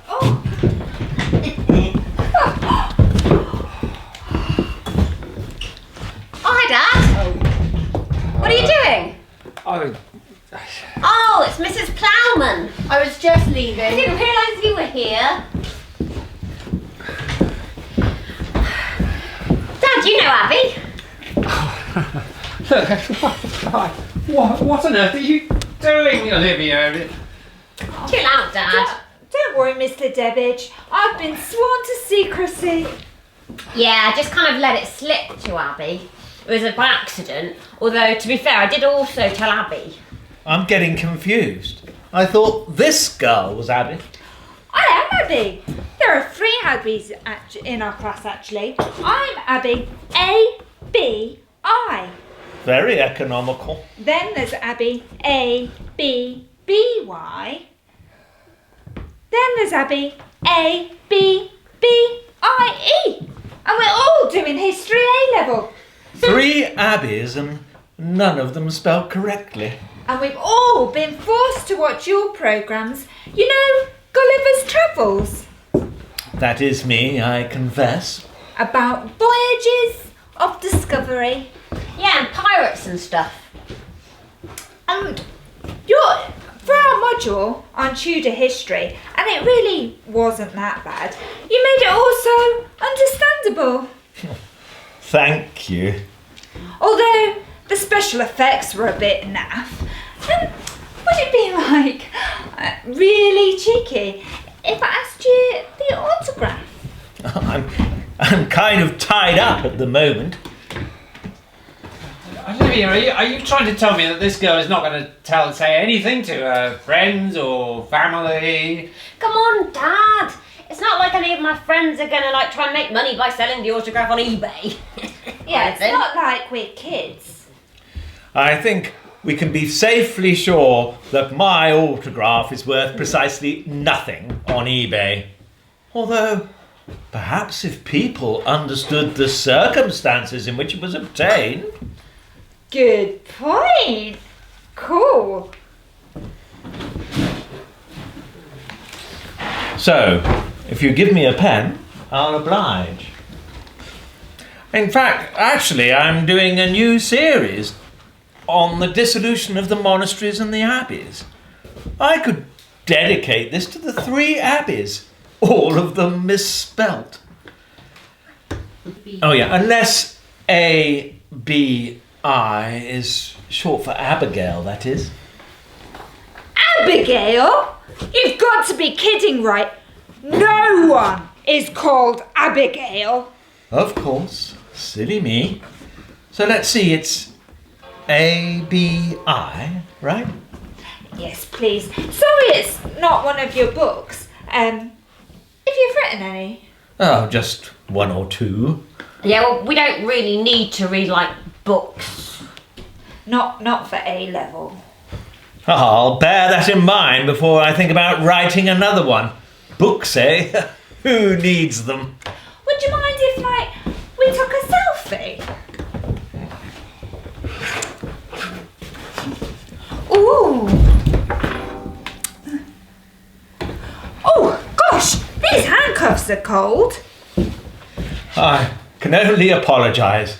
Oh. Oh, hi, Dad. What are you doing? Oh, it's Mrs. Plowman. I was just leaving. I didn't realise you were here. Dad, you know Abby. What on earth are you doing, Olivia? Chill out, Dad. Don't worry, Mr. Debbage. I've been sworn to secrecy. Yeah, I just kind of let it slip to Abby. It was by accident, although to be fair, I did also tell Abby. I'm getting confused. I thought this girl was Abby. I am Abby. There are 3 Abbies in our class, actually. I'm Abby A, B, I. Very economical. Then there's Abby A, B, B, Y. Then there's Abby A, B, B, I, E. And we're all doing History A-level. 3 Abbeys and none of them spelled correctly. And we've all been forced to watch your programmes. You know, Gulliver's Travels. That is me, I confess. About voyages of discovery. Yeah, and pirates and stuff. For our module on Tudor history, and it really wasn't that bad, you made it all so understandable. Thank you. Although the special effects were a bit naff. Would it be like really cheeky if I asked you the autograph? I'm kind of tied up at the moment. Olivia, are you trying to tell me that this girl is not going to say anything to her friends or family? Come on, Dad. It's not like any of my friends are going to like try and make money by selling the autograph on eBay. Yeah, it's not like we're kids. I think we can be safely sure that my autograph is worth precisely nothing on eBay. Although, perhaps if people understood the circumstances in which it was obtained. Good point. Cool. So, if you give me a pen, I'll oblige. In fact, actually, I'm doing a new series on the dissolution of the monasteries and the abbeys. I could dedicate this to the 3 abbeys, all of them misspelt. Oh yeah, unless A-B-I is short for Abigail, that is. Abigail? You've got to be kidding, right? No one is called Abigail. Of course, silly me. So let's see, it's A-B-I, right? Yes, please. Sorry it's not one of your books. If you've written any. Oh, just 1 or 2. Yeah, well, we don't really need to read, like, books. Not for A-level. I'll bear that in mind before I think about writing another one. Books, eh? Who needs them? Would you mind if, we took a selfie? Ooh. Oh, gosh, these handcuffs are cold. I can only apologise.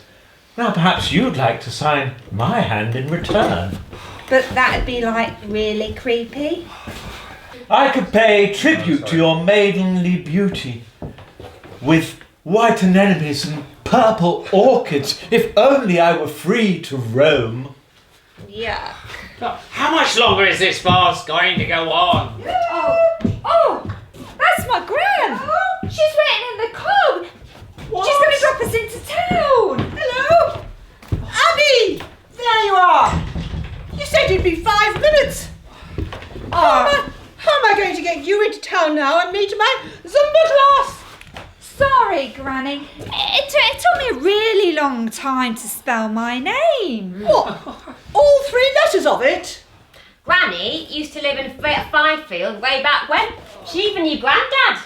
Now perhaps you'd like to sign my hand in return. But that'd be, really creepy. I could pay tribute to your maidenly beauty with white anemones and purple orchids, if only I were free to roam. Yuck. How much longer is this farce going to go on? Oh, that's my Gran. She's waiting in the car. What? She's going to drop us into town. Hello? Abby! There you are! You said it'd be 5 minutes. How am I going to get you into town now and me to my Zumba class? Sorry, Granny. It took me a really long time to spell my name. What? All 3 letters of it? Granny used to live in Fyfield way back when. She even knew Grandad.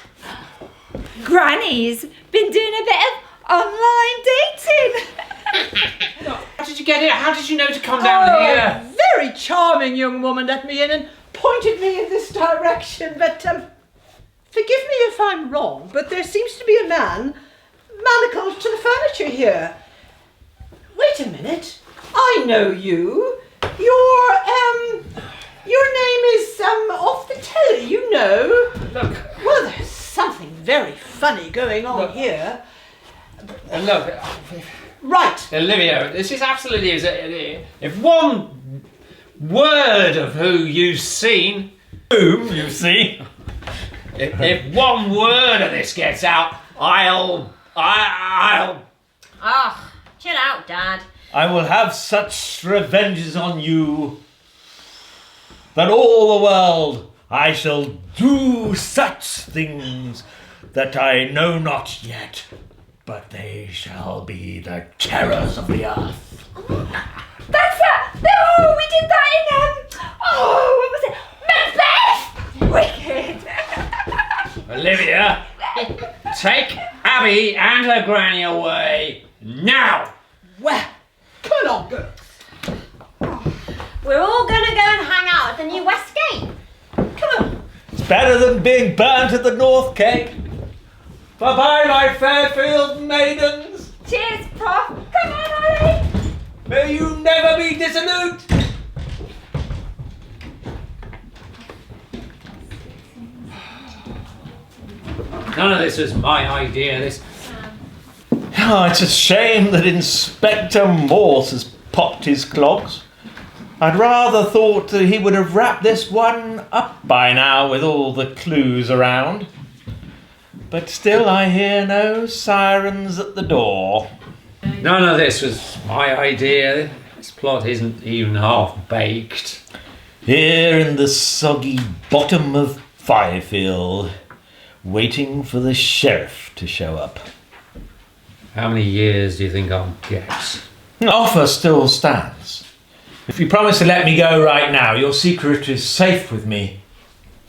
Granny's been doing a bit of online dating. How did you get it? How did you know to come down here? A very charming young woman let me in and pointed me in this direction, but forgive me if I'm wrong, but there seems to be a man manacled to the furniture here. Wait a minute. I know you. Your name is off the telly, you know. Look. Well, there's something very funny going on here. Look. Right. Olivia, this is absolutely... If one word of who you've seen... Whom you've seen? If one word of this gets out, I'll... Chill out, Dad. I will have such revenges on you that all the world I shall do such things that I know not yet, but they shall be the terrors of the earth. That's that. Oh, we did that in what was it? Macbeth. Wicked. Olivia, take Abby and her granny away now. Well, come on, girls. We're all gonna go and hang out at the new West Gate. Come on. It's better than being burnt at the North Cape. Bye-bye, my Fairfield maidens. Cheers, Prof. Come on, Ollie. May you never be dissolute. None of this was my idea. Oh, it's a shame that Inspector Morse has popped his clogs. I'd rather thought that he would have wrapped this one up by now with all the clues around. But still I hear no sirens at the door. None of this was my idea. This plot isn't even half baked. Here in the soggy bottom of Fyfield, waiting for the sheriff to show up. How many years do you think I'll get? Offer still stands. If you promise to let me go right now, your secret is safe with me.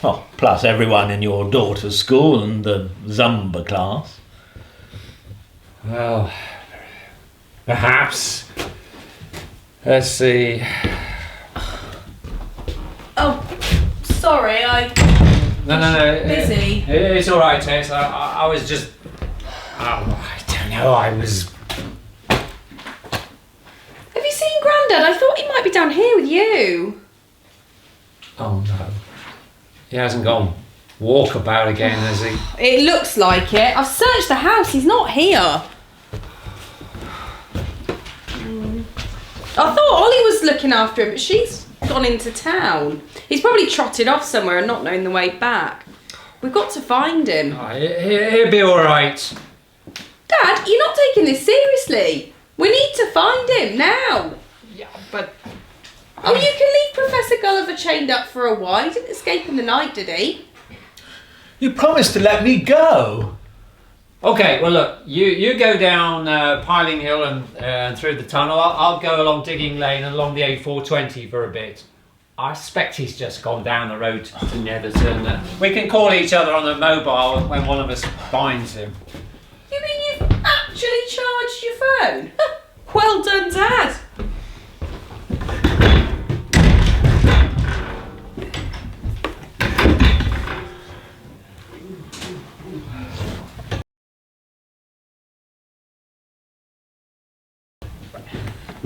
Oh, plus everyone in your daughter's school and the Zumba class. Well, perhaps. Let's see. Oh, sorry, No. busy. It's all right, Tess. I was just. Oh, I don't know. I was. Have you seen Grandad? I thought he might be down here with you. Oh no. He hasn't gone walkabout again, has he? It looks like it. I've searched the house. He's not here. I thought Ollie was looking after him, but she's gone into town. He's probably trotted off somewhere and not known the way back. We've got to find him. Oh, he'll be all right. Dad, you're not taking this seriously. We need to find him now. Yeah, but. Oh, you can leave Professor Gulliver chained up for a while. He didn't escape in the night, did he? You promised to let me go. Okay, well look, you go down Piling Hill and through the tunnel. I'll go along Digging Lane and along the A420 for a bit. I suspect he's just gone down the road to Netherton. We can call each other on the mobile when one of us finds him. You mean you've actually charged your phone? Well done, Dad.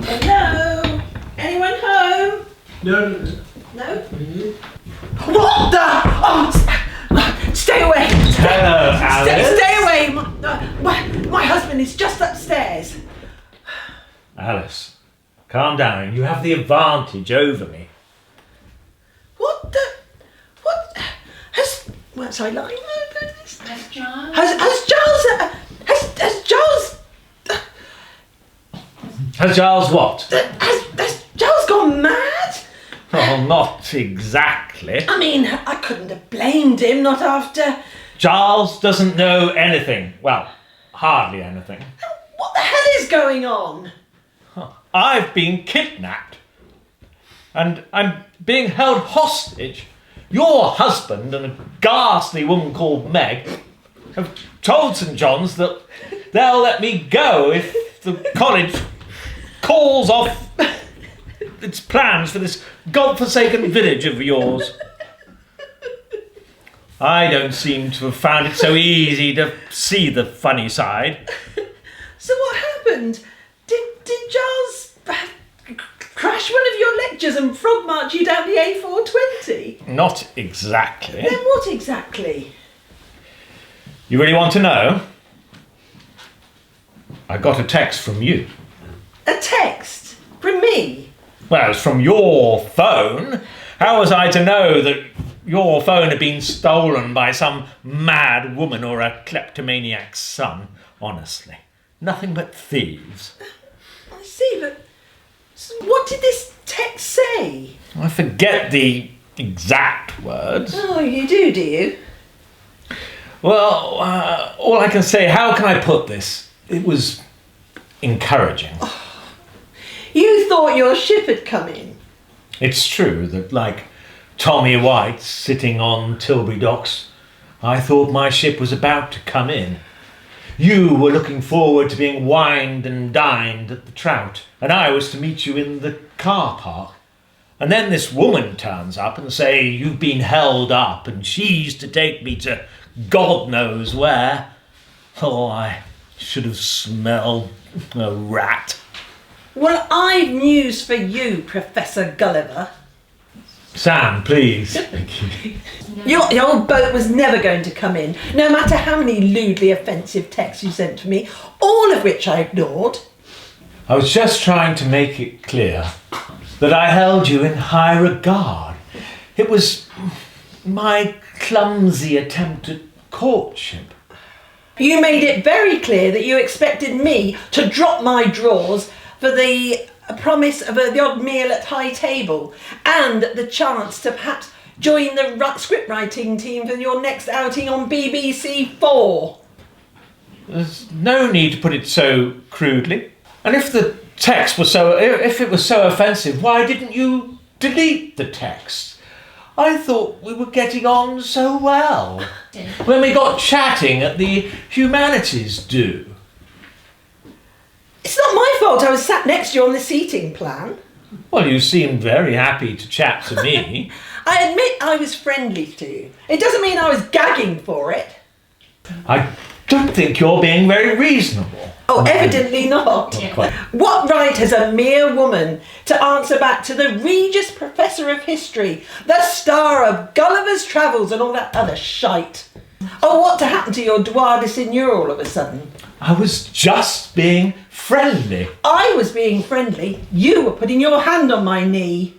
Hello? Anyone home? No. No? What the? Oh, stay away! Hello, Alice. Stay away! My husband is just upstairs. Alice, calm down. You have the advantage over me. What the? What? Was I lying about this? Has Giles? Has Giles? Has Giles what? Has Giles gone mad? Oh, not exactly. I mean, I couldn't have blamed him, not after. Giles doesn't know anything. Well, hardly anything. What the hell is going on? I've been kidnapped. And I'm being held hostage. Your husband and a ghastly woman called Meg have told St. John's that they'll let me go if the college calls off its plans for this godforsaken village of yours. I don't seem to have found it so easy to see the funny side. So what happened? Did Giles crash one of your lectures and frog march you down the A420? Not exactly. Then what exactly? You really want to know? I got a text from you. A text? From me? Well, it's from your phone. How was I to know that your phone had been stolen by some mad woman or a kleptomaniac's son? Honestly, nothing but thieves. I see, but what did this text say? I forget the exact words. Oh, you do you? Well, all I can say, how can I put this? It was encouraging. You thought your ship had come in? It's true that, like Tommy White sitting on Tilbury docks, I thought my ship was about to come in. You were looking forward to being wined and dined at the Trout, and I was to meet you in the car park. And then this woman turns up and say you've been held up and she's to take me to God knows where. Oh, I should have smelled a rat. Well, I've news for you, Professor Gulliver. Sam, please. Your old boat was never going to come in, no matter how many lewdly offensive texts you sent to me, all of which I ignored. I was just trying to make it clear that I held you in high regard. It was my clumsy attempt at courtship. You made it very clear that you expected me to drop my drawers for the promise of the odd meal at high table and the chance to perhaps join the script writing team for your next outing on BBC 4. There's no need to put it so crudely. And if the text was if it was so offensive, why didn't you delete the text? I thought we were getting on so well when we got chatting at the humanities do. It's not my fault I was sat next to you on the seating plan. Well, you seemed very happy to chat to me. I admit I was friendly to you. It doesn't mean I was gagging for it. I don't think you're being very reasonable. Oh, evidently not. What right has a mere woman to answer back to the Regius Professor of History, the star of Gulliver's Travels and all that other shite? Oh, what to happen to your devoir de seigneur all of a sudden? I was just being friendly. I was being friendly. You were putting your hand on my knee.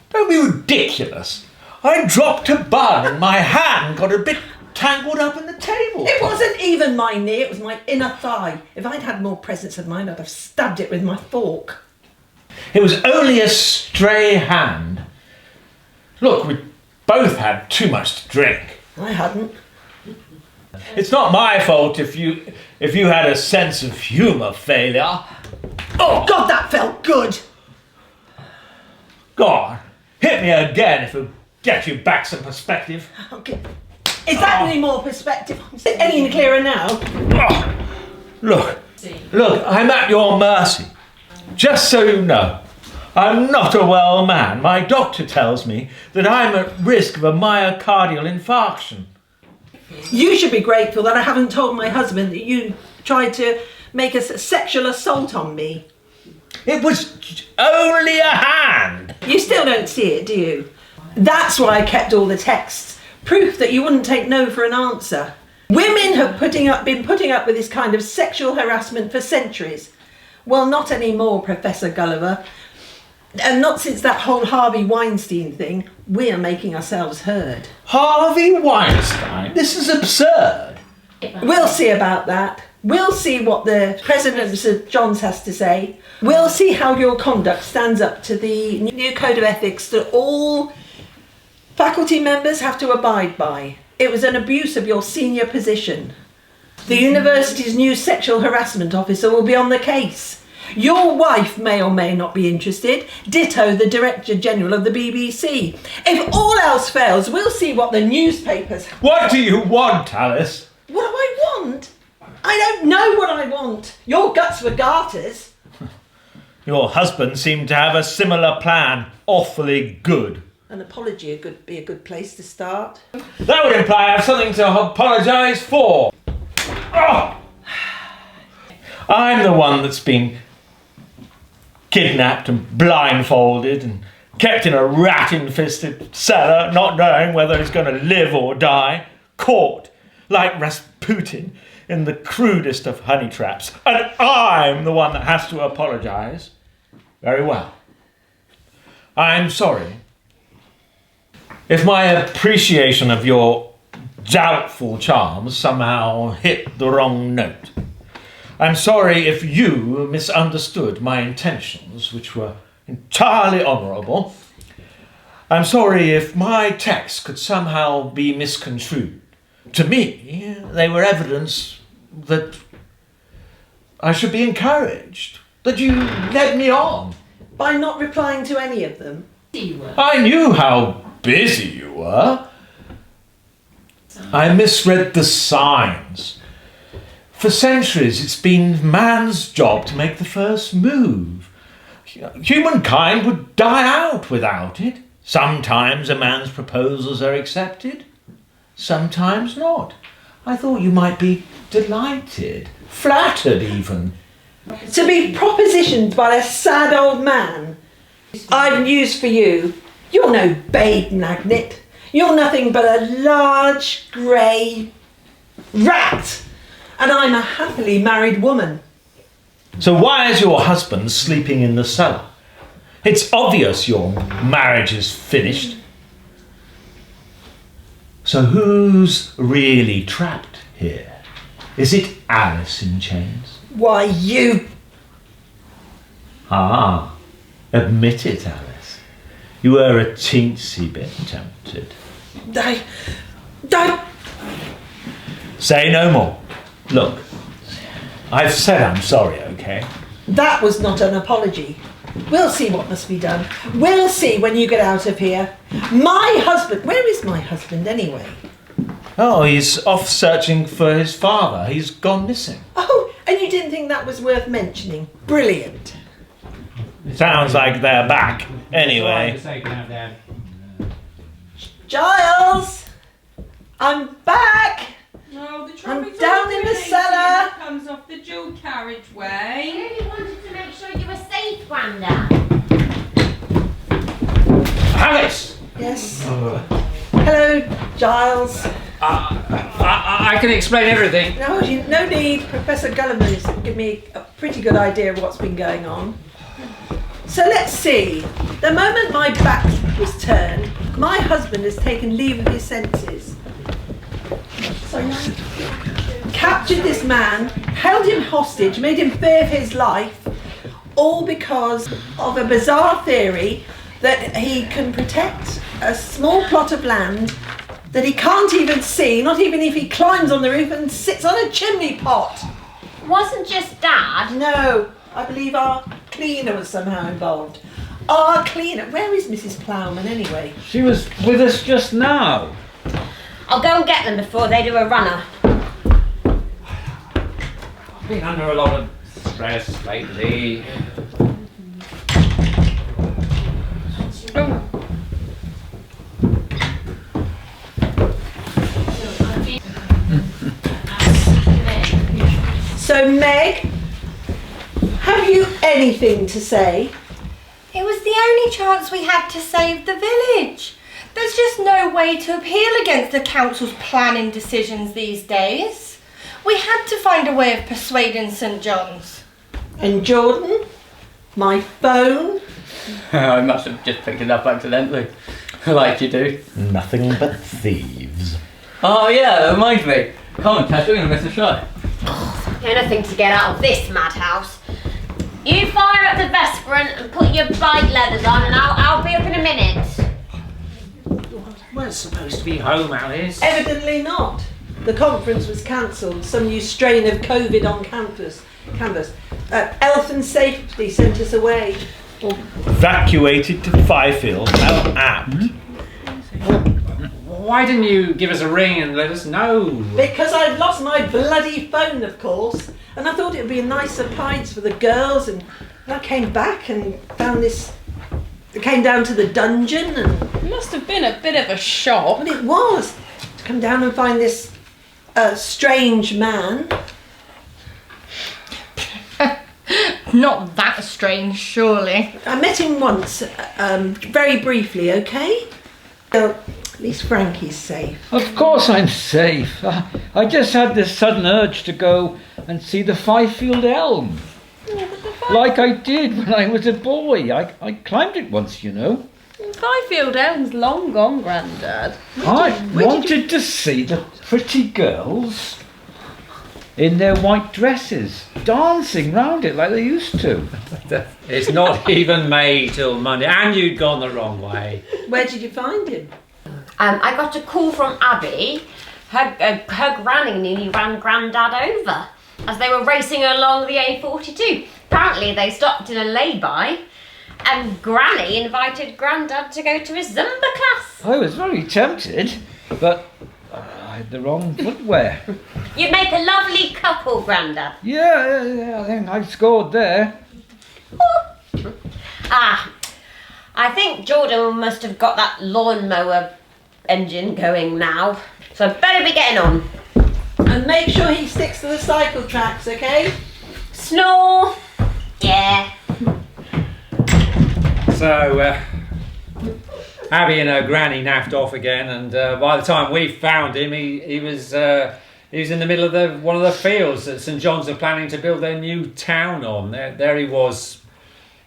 Don't be ridiculous. I dropped a bun and my hand got a bit tangled up in the table. It wasn't even my knee, it was my inner thigh. If I'd had more presence of mind, I'd have stabbed it with my fork. It was only a stray hand. Look, we both had too much to drink. I hadn't. It's not my fault if you had a sense of humour, failure. Oh, God, that felt good. Go on, hit me again if it'll get you back some perspective. Okay. Is that any more perspective? Is it any clearer now? Look, I'm at your mercy. Just so you know, I'm not a well man. My doctor tells me that I'm at risk of a myocardial infarction. You should be grateful that I haven't told my husband that you tried to make a sexual assault on me. It was only a hand. You still don't see it, do you? That's why I kept all the texts. Proof that you wouldn't take no for an answer. Women have been putting up with this kind of sexual harassment for centuries. Well, not anymore, Professor Gulliver. And not since that whole Harvey Weinstein thing. We're making ourselves heard. Harvey Weinstein? This is absurd. We'll see about that. We'll see what the president of St John's has to say. We'll see how your conduct stands up to the new code of ethics that all faculty members have to abide by. It was an abuse of your senior position. The university's new sexual harassment officer will be on the case. Your wife may or may not be interested. Ditto the Director General of the BBC. If all else fails, we'll see what the newspapers... What do you want, Alice? What do I want? I don't know what I want. Your guts were garters. Your husband seemed to have a similar plan. Awfully good. An apology would be a good place to start. That would imply I have something to apologise for. Oh! I'm the one that's been kidnapped and blindfolded and kept in a rat-infested cellar, not knowing whether he's going to live or die, caught like Rasputin in the crudest of honey traps. And I'm the one that has to apologise. Very well. I'm sorry. If my appreciation of your doubtful charms somehow hit the wrong note. I'm sorry if you misunderstood my intentions, which were entirely honourable. I'm sorry if my texts could somehow be misconstrued. To me, they were evidence that I should be encouraged, that you led me on. By not replying to any of them? I knew how busy you were. I misread the signs. For centuries, it's been man's job to make the first move. Humankind would die out without it. Sometimes a man's proposals are accepted, sometimes not. I thought you might be delighted, flattered even. To be propositioned by a sad old man? I've news for you. You're no babe magnet. You're nothing but a large, grey rat. And I'm a happily married woman. So why is your husband sleeping in the cellar? It's obvious your marriage is finished. So who's really trapped here? Is it Alice in chains? Why, you... Ah, admit it, Alice. You were a teensy bit tempted. I... Say no more. Look, I've said I'm sorry, okay? That was not an apology. We'll see what must be done. We'll see when you get out of here. My husband... Where is my husband, anyway? Oh, he's off searching for his father. He's gone missing. Oh, and you didn't think that was worth mentioning? Brilliant. Sounds like they're back. Anyway. Giles! I'm back! Oh, the I'm traffic's down in the cellar. Comes off the dual carriageway. I only wanted to make sure you were safe, Grandad. Alice! Yes. Hello, Giles. I can explain everything. No need. Professor Gulliver has given me a pretty good idea of what's been going on. So let's see. The moment my back was turned, my husband has taken leave of his senses. So captured this man, held him hostage, made him fear for his life, all because of a bizarre theory that he can protect a small plot of land that he can't even see, not even if he climbs on the roof and sits on a chimney pot. Wasn't just Dad. No, I believe our cleaner was somehow involved. Our cleaner. Where is Mrs. Plowman anyway? She was with us just now. I'll go and get them before they do a runner. I've been under a lot of stress lately. So, Meg, have you anything to say? It was the only chance we had to save the village. There's just no way to appeal against the council's planning decisions these days. We had to find a way of persuading St John's. And Jordan? My phone? I must have just picked it up accidentally, like you do. Nothing but thieves. Oh yeah, that reminds me. Come on, Tess, we're going to miss a shot. Anything to get out of this madhouse. You fire up the Vesperant and put your bike leathers on and I'll be up in a minute. We're supposed to be home, Alice. Evidently not. The conference was cancelled. Some new strain of COVID on canvas. Health and Safety sent us away. Evacuated to Fyfield. How apt. Why didn't you give us a ring and let us know? Because I'd lost my bloody phone, of course. And I thought it would be a nice surprise for the girls. And I came back and found this... I came down to the dungeon and... It must have been a bit of a shock. Well, it was. To come down and find this strange man. Not that strange, surely. I met him once, very briefly, okay? Well, at least Frankie's safe. Of course I'm safe. I just had this sudden urge to go and see the Fyfield elm. Like I did when I was a boy. I climbed it once, you know. Fyfield Elm's long gone, Grandad. I wanted to see the pretty girls in their white dresses, dancing round it like they used to. It's not even May till Monday, and you'd gone the wrong way. Where did you find him? I got a call from Abby. Her granny nearly ran Grandad over as they were racing along the A42. Apparently they stopped in a lay-by and Granny invited Grandad to go to his Zumba class. I was very tempted, but I had the wrong footwear. You'd make a lovely couple, Grandad. Yeah, I think I scored there. I think Jordan must have got that lawnmower engine going now, so I'd better be getting on. And make sure he sticks to the cycle tracks, okay? Snore. Yeah. So, Abby and her granny naffed off again, and by the time we found him, he was in the middle of one of the fields that St John's are planning to build their new town on. There he was,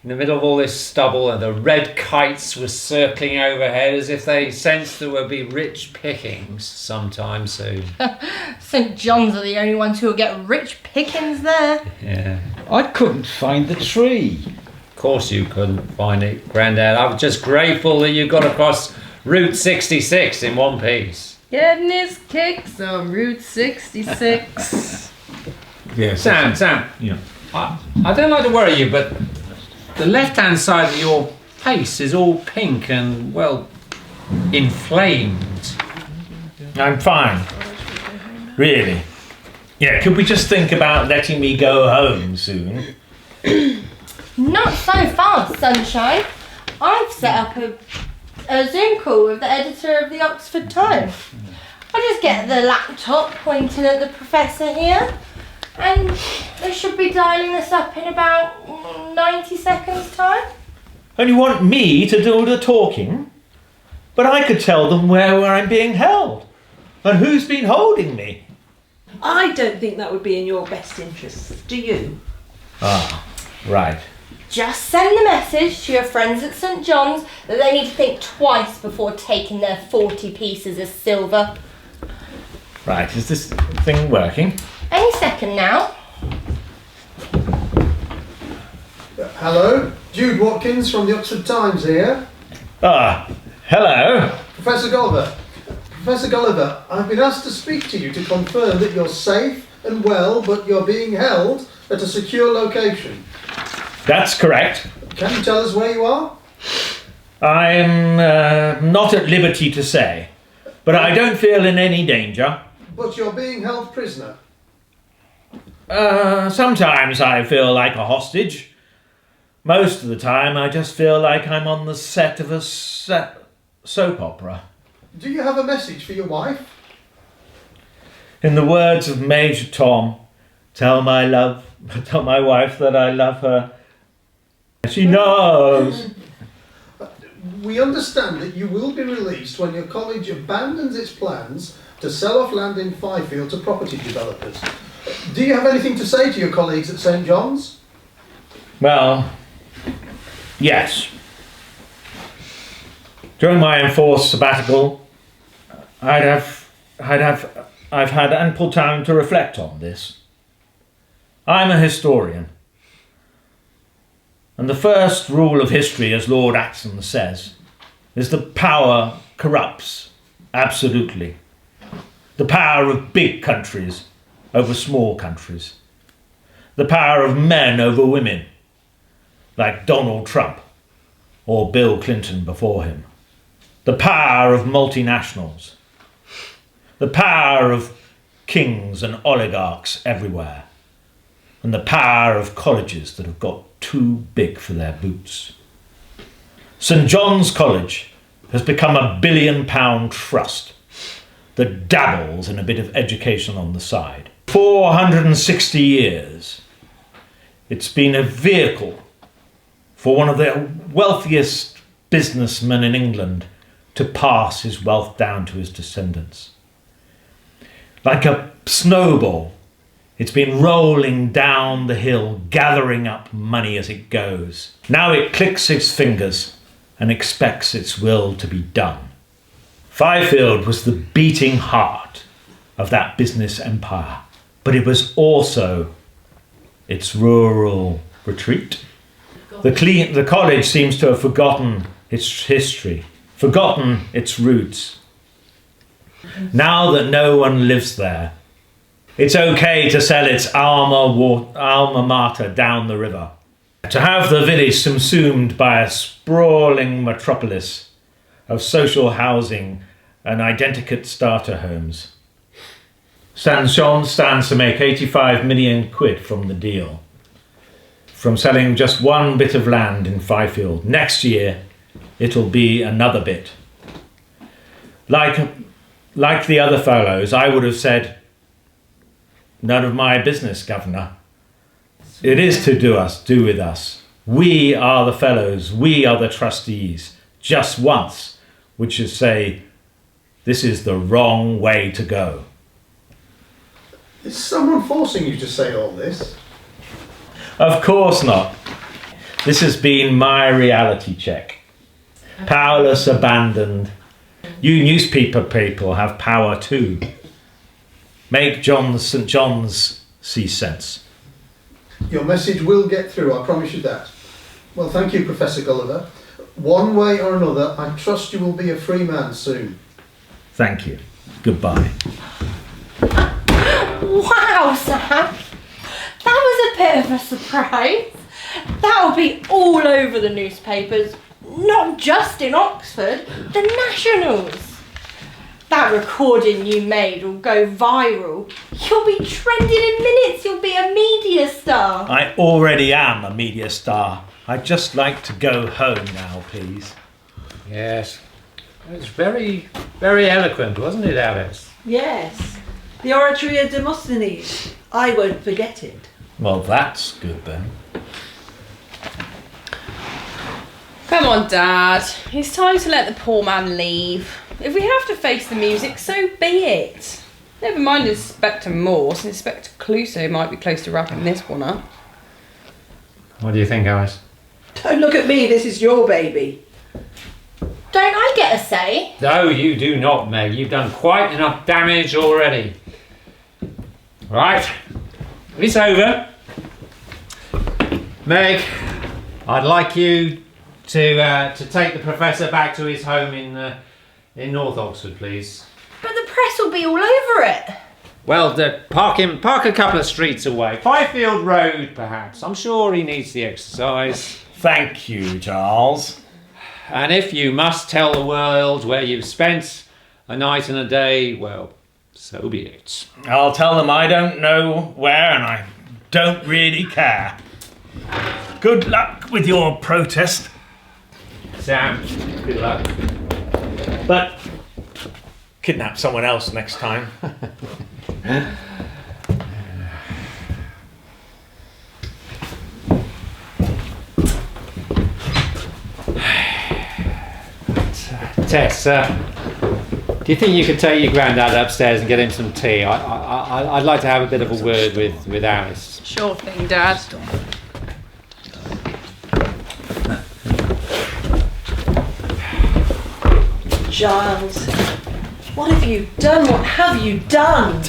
in the middle of all this stubble, and the red kites were circling overhead as if they sensed there would be rich pickings sometime soon. St John's are the only ones who will get rich pickings there. Yeah. I couldn't find the tree. Of course you couldn't find it, Grandad. I was just grateful that you got across Route 66 in one piece. Getting his kicks on Route 66. Yeah. Sam. Yeah. I don't like to worry you, but The left-hand side of your face is all pink and, well, inflamed. I'm fine. Really. Yeah, could we just think about letting me go home soon? Not so fast, Sunshine. I've set up a Zoom call with the editor of the Oxford Times. I'll just get the laptop pointing at the professor here, and they should be dialing this up in about 90 seconds' time. And you want me to do the talking? But I could tell them where I'm being held, and who's been holding me. I don't think that would be in your best interests, do you? Ah, right. Just send the message to your friends at St John's that they need to think twice before taking their 40 pieces of silver. Right, is this thing working? Any second now. Hello, Jude Watkins from the Oxford Times here. Ah, hello. Professor Gulliver. Professor Gulliver, I've been asked to speak to you to confirm that you're safe and well, but you're being held at a secure location. That's correct. Can you tell us where you are? I'm not at liberty to say, but I don't feel in any danger. But you're being held prisoner. Sometimes I feel like a hostage. Most of the time I just feel like I'm on the set of a soap opera. Do you have a message for your wife? In the words of Major Tom, tell my wife that I love her. She knows. We understand that you will be released when your college abandons its plans to sell off land in Fyfield to property developers. Do you have anything to say to your colleagues at St John's? Well, yes. During my enforced sabbatical, I've had ample time to reflect on this. I'm a historian. And the first rule of history, as Lord Acton says, is that power corrupts absolutely. The power of big countries over small countries. The power of men over women, like Donald Trump or Bill Clinton before him. The power of multinationals. The power of kings and oligarchs everywhere. And the power of colleges that have got too big for their boots. St John's College has become a £1 billion trust that dabbles in a bit of education on the side. 460 years, it's been a vehicle for one of the wealthiest businessmen in England to pass his wealth down to his descendants. Like a snowball, it's been rolling down the hill, gathering up money as it goes. Now it clicks its fingers and expects its will to be done. Fyfield was the beating heart of that business empire, but it was also its rural retreat. The college seems to have forgotten its history, forgotten its roots. Now that no one lives there, it's okay to sell its alma mater down the river. To have the village subsumed by a sprawling metropolis of social housing and identikit starter homes. St John stands to make 85 million quid from the deal, from selling just one bit of land in Fyfield. Next year, it'll be another bit. Like the other fellows, I would have said, none of my business, Governor. It is to do with us. We are the fellows, we are the trustees. Just once, which is say, this is the wrong way to go. Is someone forcing you to say all this? Of course not. This has been my reality check. Powerless, abandoned. You newspaper people have power too. Make St John's see sense. Your message will get through, I promise you that. Well, thank you, Professor Gulliver. One way or another, I trust you will be a free man soon. Thank you. Goodbye. Wow, Sam. That was a bit of a surprise. That'll be all over the newspapers, not just in Oxford, the nationals. That recording you made will go viral. You'll be trending in minutes, you'll be a media star. I already am a media star. I'd just like to go home now, please. Yes. It was very, very eloquent, wasn't it, Alice? Yes. The oratory of Demosthenes. I won't forget it. Well, that's good then. Come on, Dad. It's time to let the poor man leave. If we have to face the music, so be it. Never mind Inspector Morse. Inspector Clouseau might be close to wrapping this one up. What do you think, Alice? Don't look at me, this is your baby. Don't I get a say? No, you do not, Meg. You've done quite enough damage already. Right. It's over. Meg, I'd like you to take the professor back to his home in North Oxford, please. But the press will be all over it. Well, park a couple of streets away. Fyfield Road, perhaps. I'm sure he needs the exercise. Thank you, Giles. And if you must tell the world where you've spent a night and a day, well, so be it. I'll tell them I don't know where and I don't really care. Good luck with your protest. Sam, good luck. But kidnap someone else next time. Tess, do you think you could take your Grandad upstairs and get him some tea? I'd like to have a bit of a word with Alice. Sure thing, Dad. Giles, what have you done? What have you done?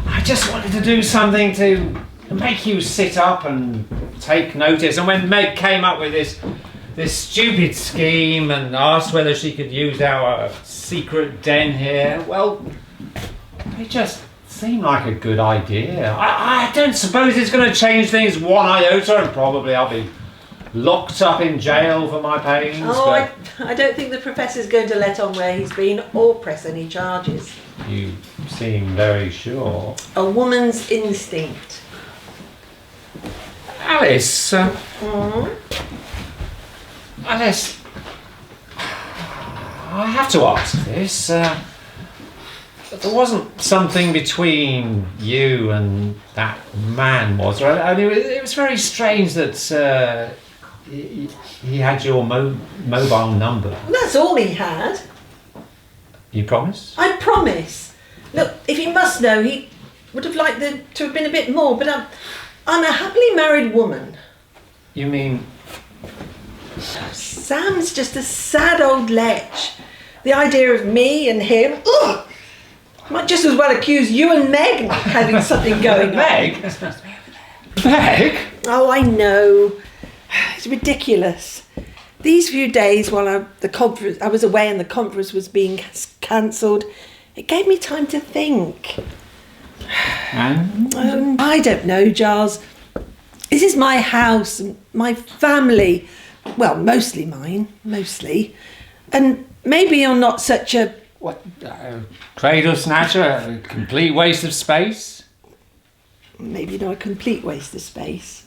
I just wanted to do something to make you sit up and take notice. And when Meg came up with this stupid scheme and asked whether she could use our secret den here, well, it just seemed like a good idea. I don't suppose it's going to change things one iota, and probably I'll be locked up in jail for my pains. Oh, I don't think the professor's going to let on where he's been or press any charges. You seem very sure. A woman's instinct. Alice, Alice, I have to ask this. There wasn't something between you and that man, was there? I mean, it was very strange that he had your mobile number. Well, that's all he had. You promise? I promise. Look, if you must know, he would have liked to have been a bit more, but I'm a happily married woman. You mean... Sam's just a sad old lech. The idea of me and him, ugh! Might just as well accuse you and Meg of having something going on. Meg? Meg? Oh, I know. It's ridiculous. These few days while I was away and the conference was being cancelled, it gave me time to think. And? I don't know, Giles. This is my house and my family. Well, mostly mine, mostly. And maybe you're not such a... What? Cradle snatcher? A complete waste of space? Maybe not a complete waste of space.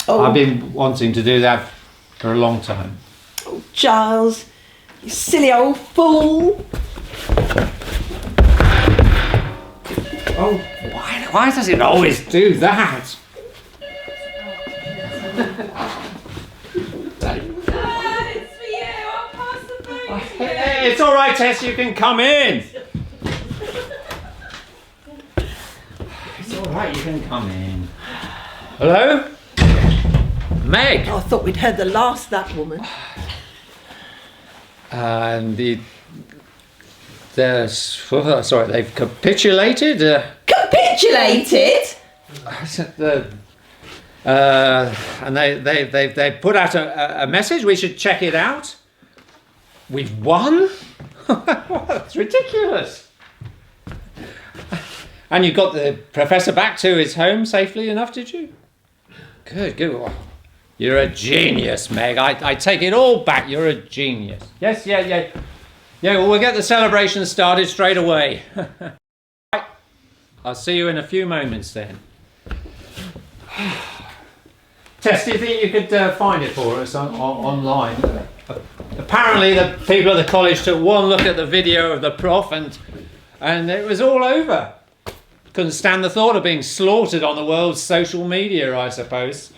Oh. I've been wanting to do that for a long time. Oh, Giles, you silly old fool. Oh, why does it always do that? It's for you. I'll pass the food. It's all right, Tess. You can come in. It's all right. You can come in. Hello, Meg. Oh, I thought we'd heard the last of that woman. And sorry, they've capitulated. Capitulated? And they've put out a message. We should check it out. We've won? That's ridiculous. And you got the professor back to his home safely enough, did you? Good, good. Well, you're a genius, Meg. I take it all back. You're a genius. Yes, yeah. Yeah, well, we'll get the celebration started straight away. Right. I'll see you in a few moments then. Tess, do you think you could find it for us online? Apparently the people at the college took one look at the video of the prof and it was all over. Couldn't stand the thought of being slaughtered on the world's social media, I suppose.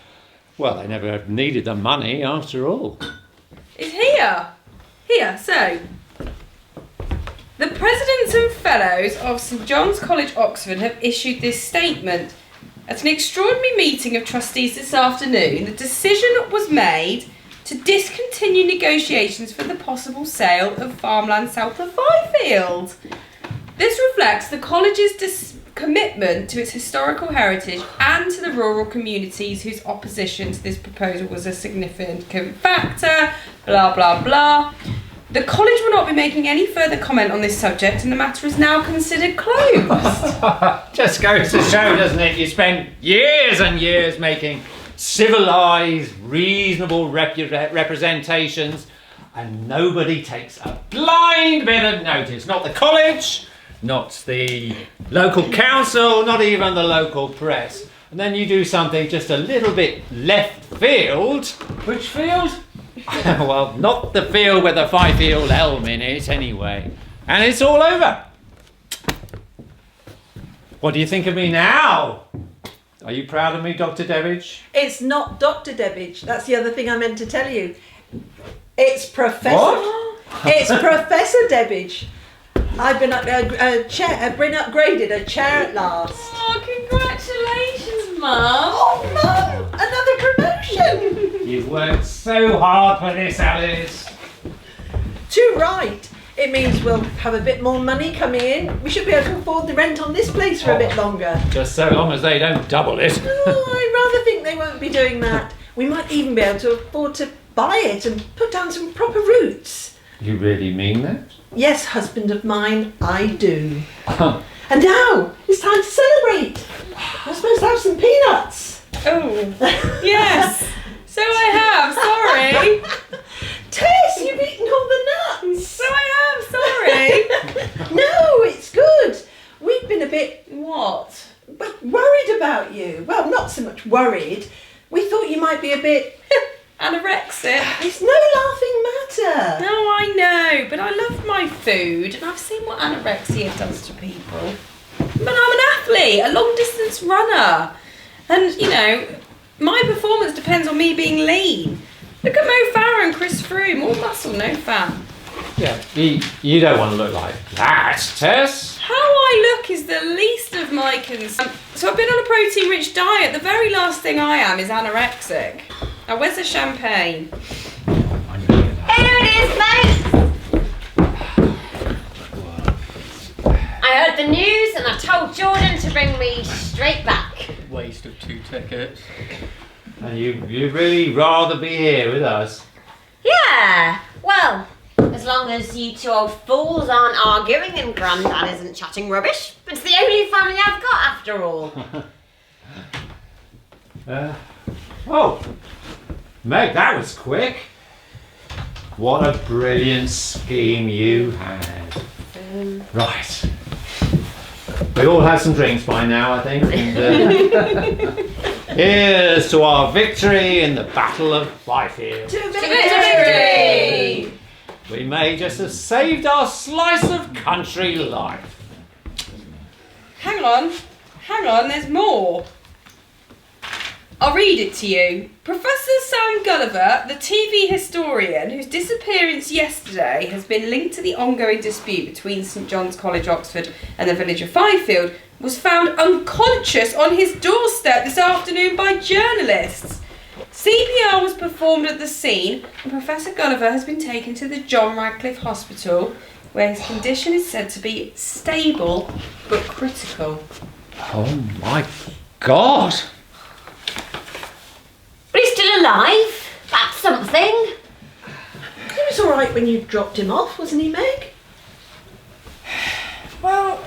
Well, they never needed the money after all. It's here. Here, so. The presidents and fellows of St John's College, Oxford have issued this statement. At an extraordinary meeting of trustees this afternoon, the decision was made to discontinue negotiations for the possible sale of farmland south of Fyfield. This reflects the college's commitment to its historical heritage and to the rural communities whose opposition to this proposal was a significant factor, blah blah blah. The college will not be making any further comment on this subject and the matter is now considered closed. Just goes to show, doesn't it? You spend years and years making civilised, reasonable representations and nobody takes a blind bit of notice. Not the college, not the local council, not even the local press. And then you do something just a little bit left field. Which field? Well, not the field with the Fyfield elm in it, anyway. And it's all over. What do you think of me now? Are you proud of me, Dr. Debbage? It's not Dr. Debbage. That's the other thing I meant to tell you. It's Professor. What? It's Professor Debbage. I've been upgraded a chair at last. Oh, congratulations, Mum. Oh, Mum, another promotion. You've worked so hard for this, Alice. Too right. It means we'll have a bit more money coming in. We should be able to afford the rent on this place for a bit longer. Just so long as they don't double it. Oh, I rather think they won't be doing that. We might even be able to afford to buy it and put down some proper roots. You really mean that? Yes, husband of mine, I do. And now, it's time to celebrate. I'm supposed to have some peanuts. Oh, yes. So I have, sorry. Tess, you've eaten all the nuts. So I have, sorry. No, it's good. We've been a bit What? worried about you. Well, not so much worried. We thought you might be a bit Anorexic. It's no laughing matter. No, I know, but I love my food and I've seen what anorexia does to people. But I'm an athlete, a long distance runner. And, you know, my performance depends on me being lean. Look at Mo Farah and Chris Frewin, more muscle, no fat. Yeah, you don't want to look like that, Tess. How I look is the least of my concerns. So I've been on a protein-rich diet. The very last thing I am is anorexic. Now, where's the champagne? Here it is, mate! I heard the news and I told Jordan to bring me straight back. Waste of 2 tickets. And you'd really rather be here with us. Yeah, well, as long as you two old fools aren't arguing and Grandad isn't chatting rubbish. It's the only family I've got after all. Oh, Meg, that was quick. What a brilliant scheme you had. Right. We all had some drinks by now, I think. And, here's to our victory in the Battle of Fyfield. To Victory! We may just have saved our slice of country life. Hang on, there's more. I'll read it to you. Professor Sam Gulliver, the TV historian whose disappearance yesterday has been linked to the ongoing dispute between St John's College, Oxford and the village of Fyfield, was found unconscious on his doorstep this afternoon by journalists. CPR was performed at the scene and Professor Gulliver has been taken to the John Radcliffe Hospital where his condition is said to be stable but critical. Oh my God! But he's still alive. That's something. He was all right when you dropped him off, wasn't he, Meg? Well,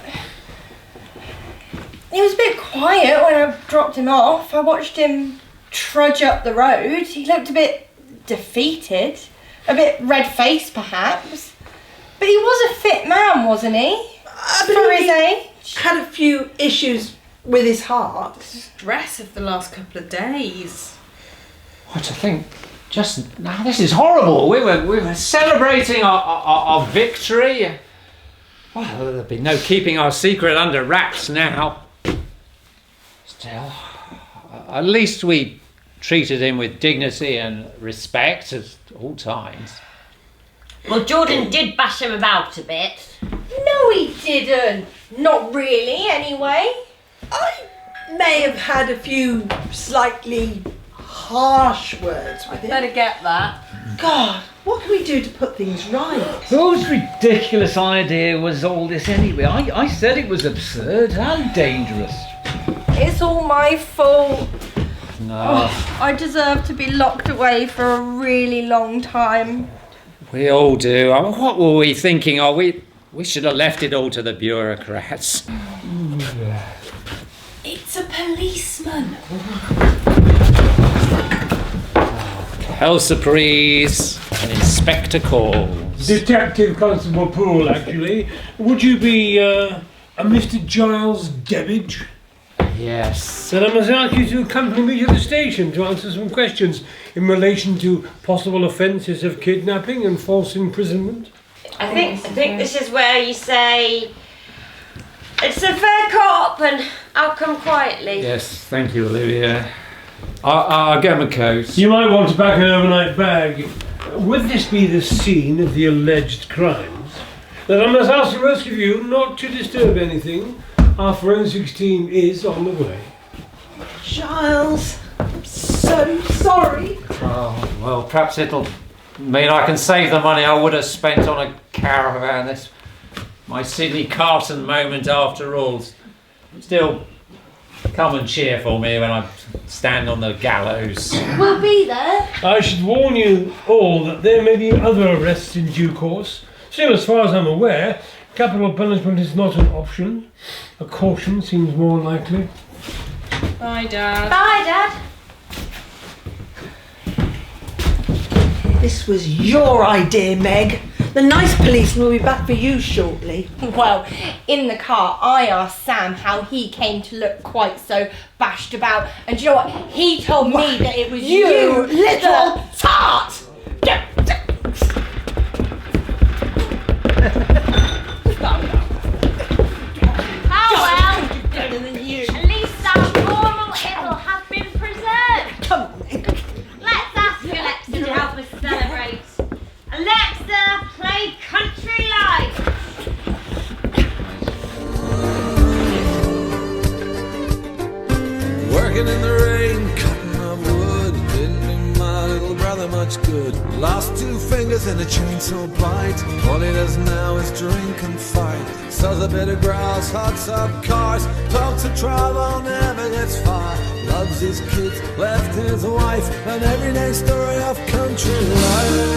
He was a bit quiet when I dropped him off. I watched him trudge up the road. He looked a bit defeated, a bit red-faced perhaps. But he was a fit man, wasn't he? For his age. Had a few issues with his heart. Stress of the last couple of days. What to think? Just now, this is horrible. We were celebrating our victory. Well, there'll be no keeping our secret under wraps now. Still, at least we treated him with dignity and respect at all times. Well, Jordan did bash him about a bit. No, he didn't. Not really, anyway. I may have had a few slightly harsh words with him. Better get that. God, what can we do to put things right? Whose ridiculous idea was all this anyway? I said it was absurd and dangerous. It's all my fault. No, I deserve to be locked away for a really long time. we all do. I mean, what were we thinking? Oh, we should have left it all to the bureaucrats. It's a policeman. Hell surprise, an inspector calls. Detective Constable Poole, actually. Would you be a Mr. Giles Debbage? Yes. Then I must ask you to accompany me to the station to answer some questions in relation to possible offences of kidnapping and false imprisonment. I think this is where you say, it's a fair cop and I'll come quietly. Yes, thank you, Olivia. I'll get my coat. You might want to pack an overnight bag. Would this be the scene of the alleged crimes? Then I must ask the rest of you not to disturb anything. Our forensics team is on the way. Giles, I'm so sorry. Oh, well, perhaps it'll mean I can save the money I would have spent on a caravan. This my Sydney Carton moment after all. Still, come and cheer for me when I stand on the gallows. We'll be there. I should warn you all that there may be other arrests in due course. Still, as far as I'm aware, capital punishment is not an option. A caution seems more likely. Bye, Dad. Bye, Dad. This was your idea, Meg. The nice policeman will be back for you shortly. Well, in the car, I asked Sam how he came to look quite so bashed about. And do you know what? He told me that it was You little that- tart! Oh well, at least our moral it'll have been preserved. Come on, Meg. Let's ask Alexa to help us celebrate. Alexa, play Country Life. Working in the rain, cutting up wood, didn't do my little brother much good. Lost 2 fingers in a chainsaw bite. All he does now is drink and fight. Sells a bit of grass, hugs up cars, talks a travel, never gets far. Loves his kids, left his wife, an everyday story of country life.